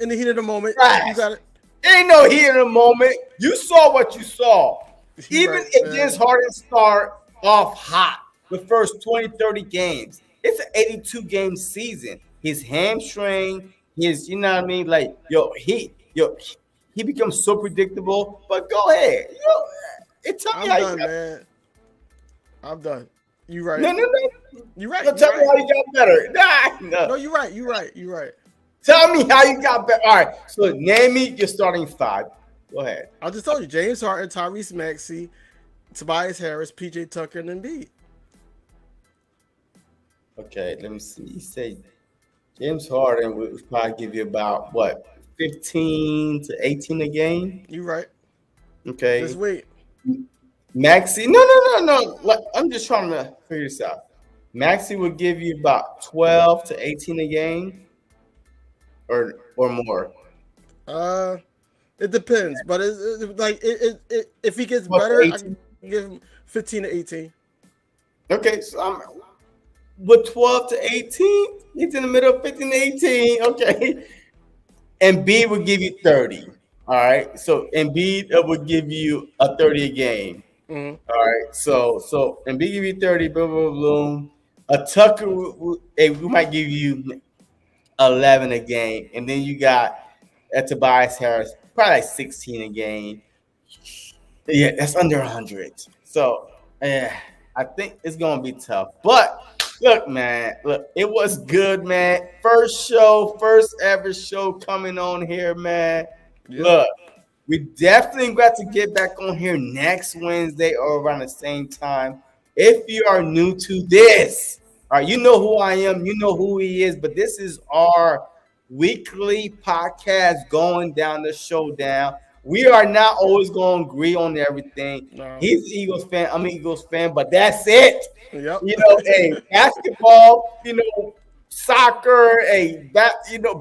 the heat of the moment, you got it. Ain't no heat in the moment. You saw what you saw. Even if James Harden start off hot the first 20, 30 games, it's an 82 game season. His hamstring, his, like, he becomes so predictable. But go ahead. I'm done, man. I'm done. You right. No. You right. Tell me how you got better. No, you're right. You're right. Tell me how you got better. All right. So name me your starting 5. Go ahead. I just told you: James Harden, Tyrese Maxey, Tobias Harris, PJ Tucker, and Embiid. Okay, let me see. You say James Harden would probably give you about 15 to 18 a game. You right. Okay. Just wait. Maxey, no. I'm just trying to figure this out. Maxey would give you about 12 to 18 a game, or more. It depends, but if he gets better, 18? I can give him 15 to 18. Okay, so I'm with 12 to 18. He's in the middle of 15 to 18. Okay, Embiid would give you 30. All right, so Embiid would give you a 30 a game. Mm-hmm. All right, so Embiid give you 30. Boom. A Tucker, we might give you 11 a game, and then you got Tobias Harris, probably like 16 a game. Yeah, that's under 100. So, I think it's gonna be tough. But look, it was good, man. First ever show coming on here, man. Yeah. Look, we definitely got to get back on here next Wednesday or around the same time. If you are new to this, all right, you know who I am, you know who he is, but this is our weekly podcast going down the Showdown. We are not always going to agree on everything. No. He's an Eagles fan. I'm an Eagles fan, but that's it. Yep. Basketball, soccer,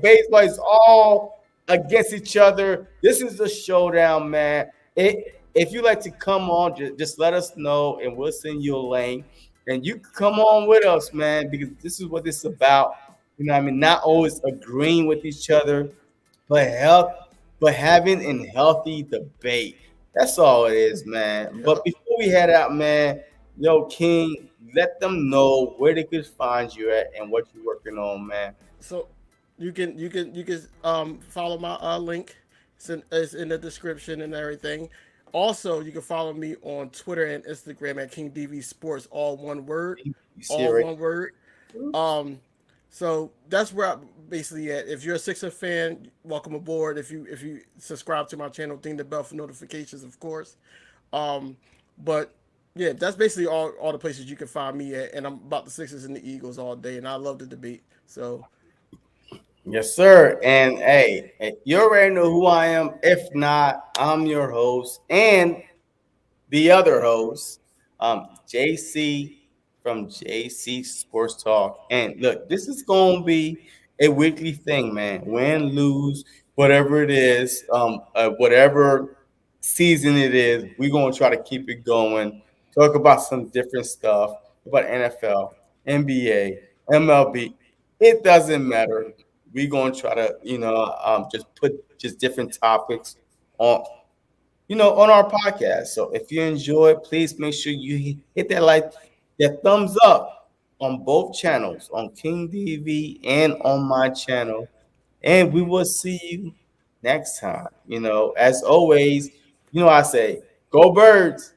baseball is all against each other. This is the Showdown, man. If you like to come on, just let us know, and we'll send you a link. And you can come on with us, man, because this is what this is about. Not always agreeing with each other, but having a healthy debate. That's all it is, man. Yep. But before we head out, man, King, let them know where they could find you at and what you're working on, man. So you can follow my link. It's in the description and everything. Also, you can follow me on Twitter and Instagram at King DV Sports, all one word. One word. So that's where I'm basically at. If you're a Sixer fan, welcome aboard. If you subscribe to my channel, ding the bell for notifications, of course. But yeah, that's basically all the places you can find me at. And I'm about the Sixers and the Eagles all day, and I love the debate. So. Yes, sir. And hey, you already know who I am. If not, I'm your host and the other host, JC from JC Sports Talk. And look, this is going to be a weekly thing, man. Win, lose, whatever it is, whatever season it is, we're going to try to keep it going. Talk about some different stuff about NFL, NBA, MLB. It doesn't matter. We're going to try to, just put just different topics on on our podcast. So if you enjoy it, please make sure you hit that like, that thumbs up on both channels, on King DV and on my channel. And we will see you next time. As always, I say, go birds.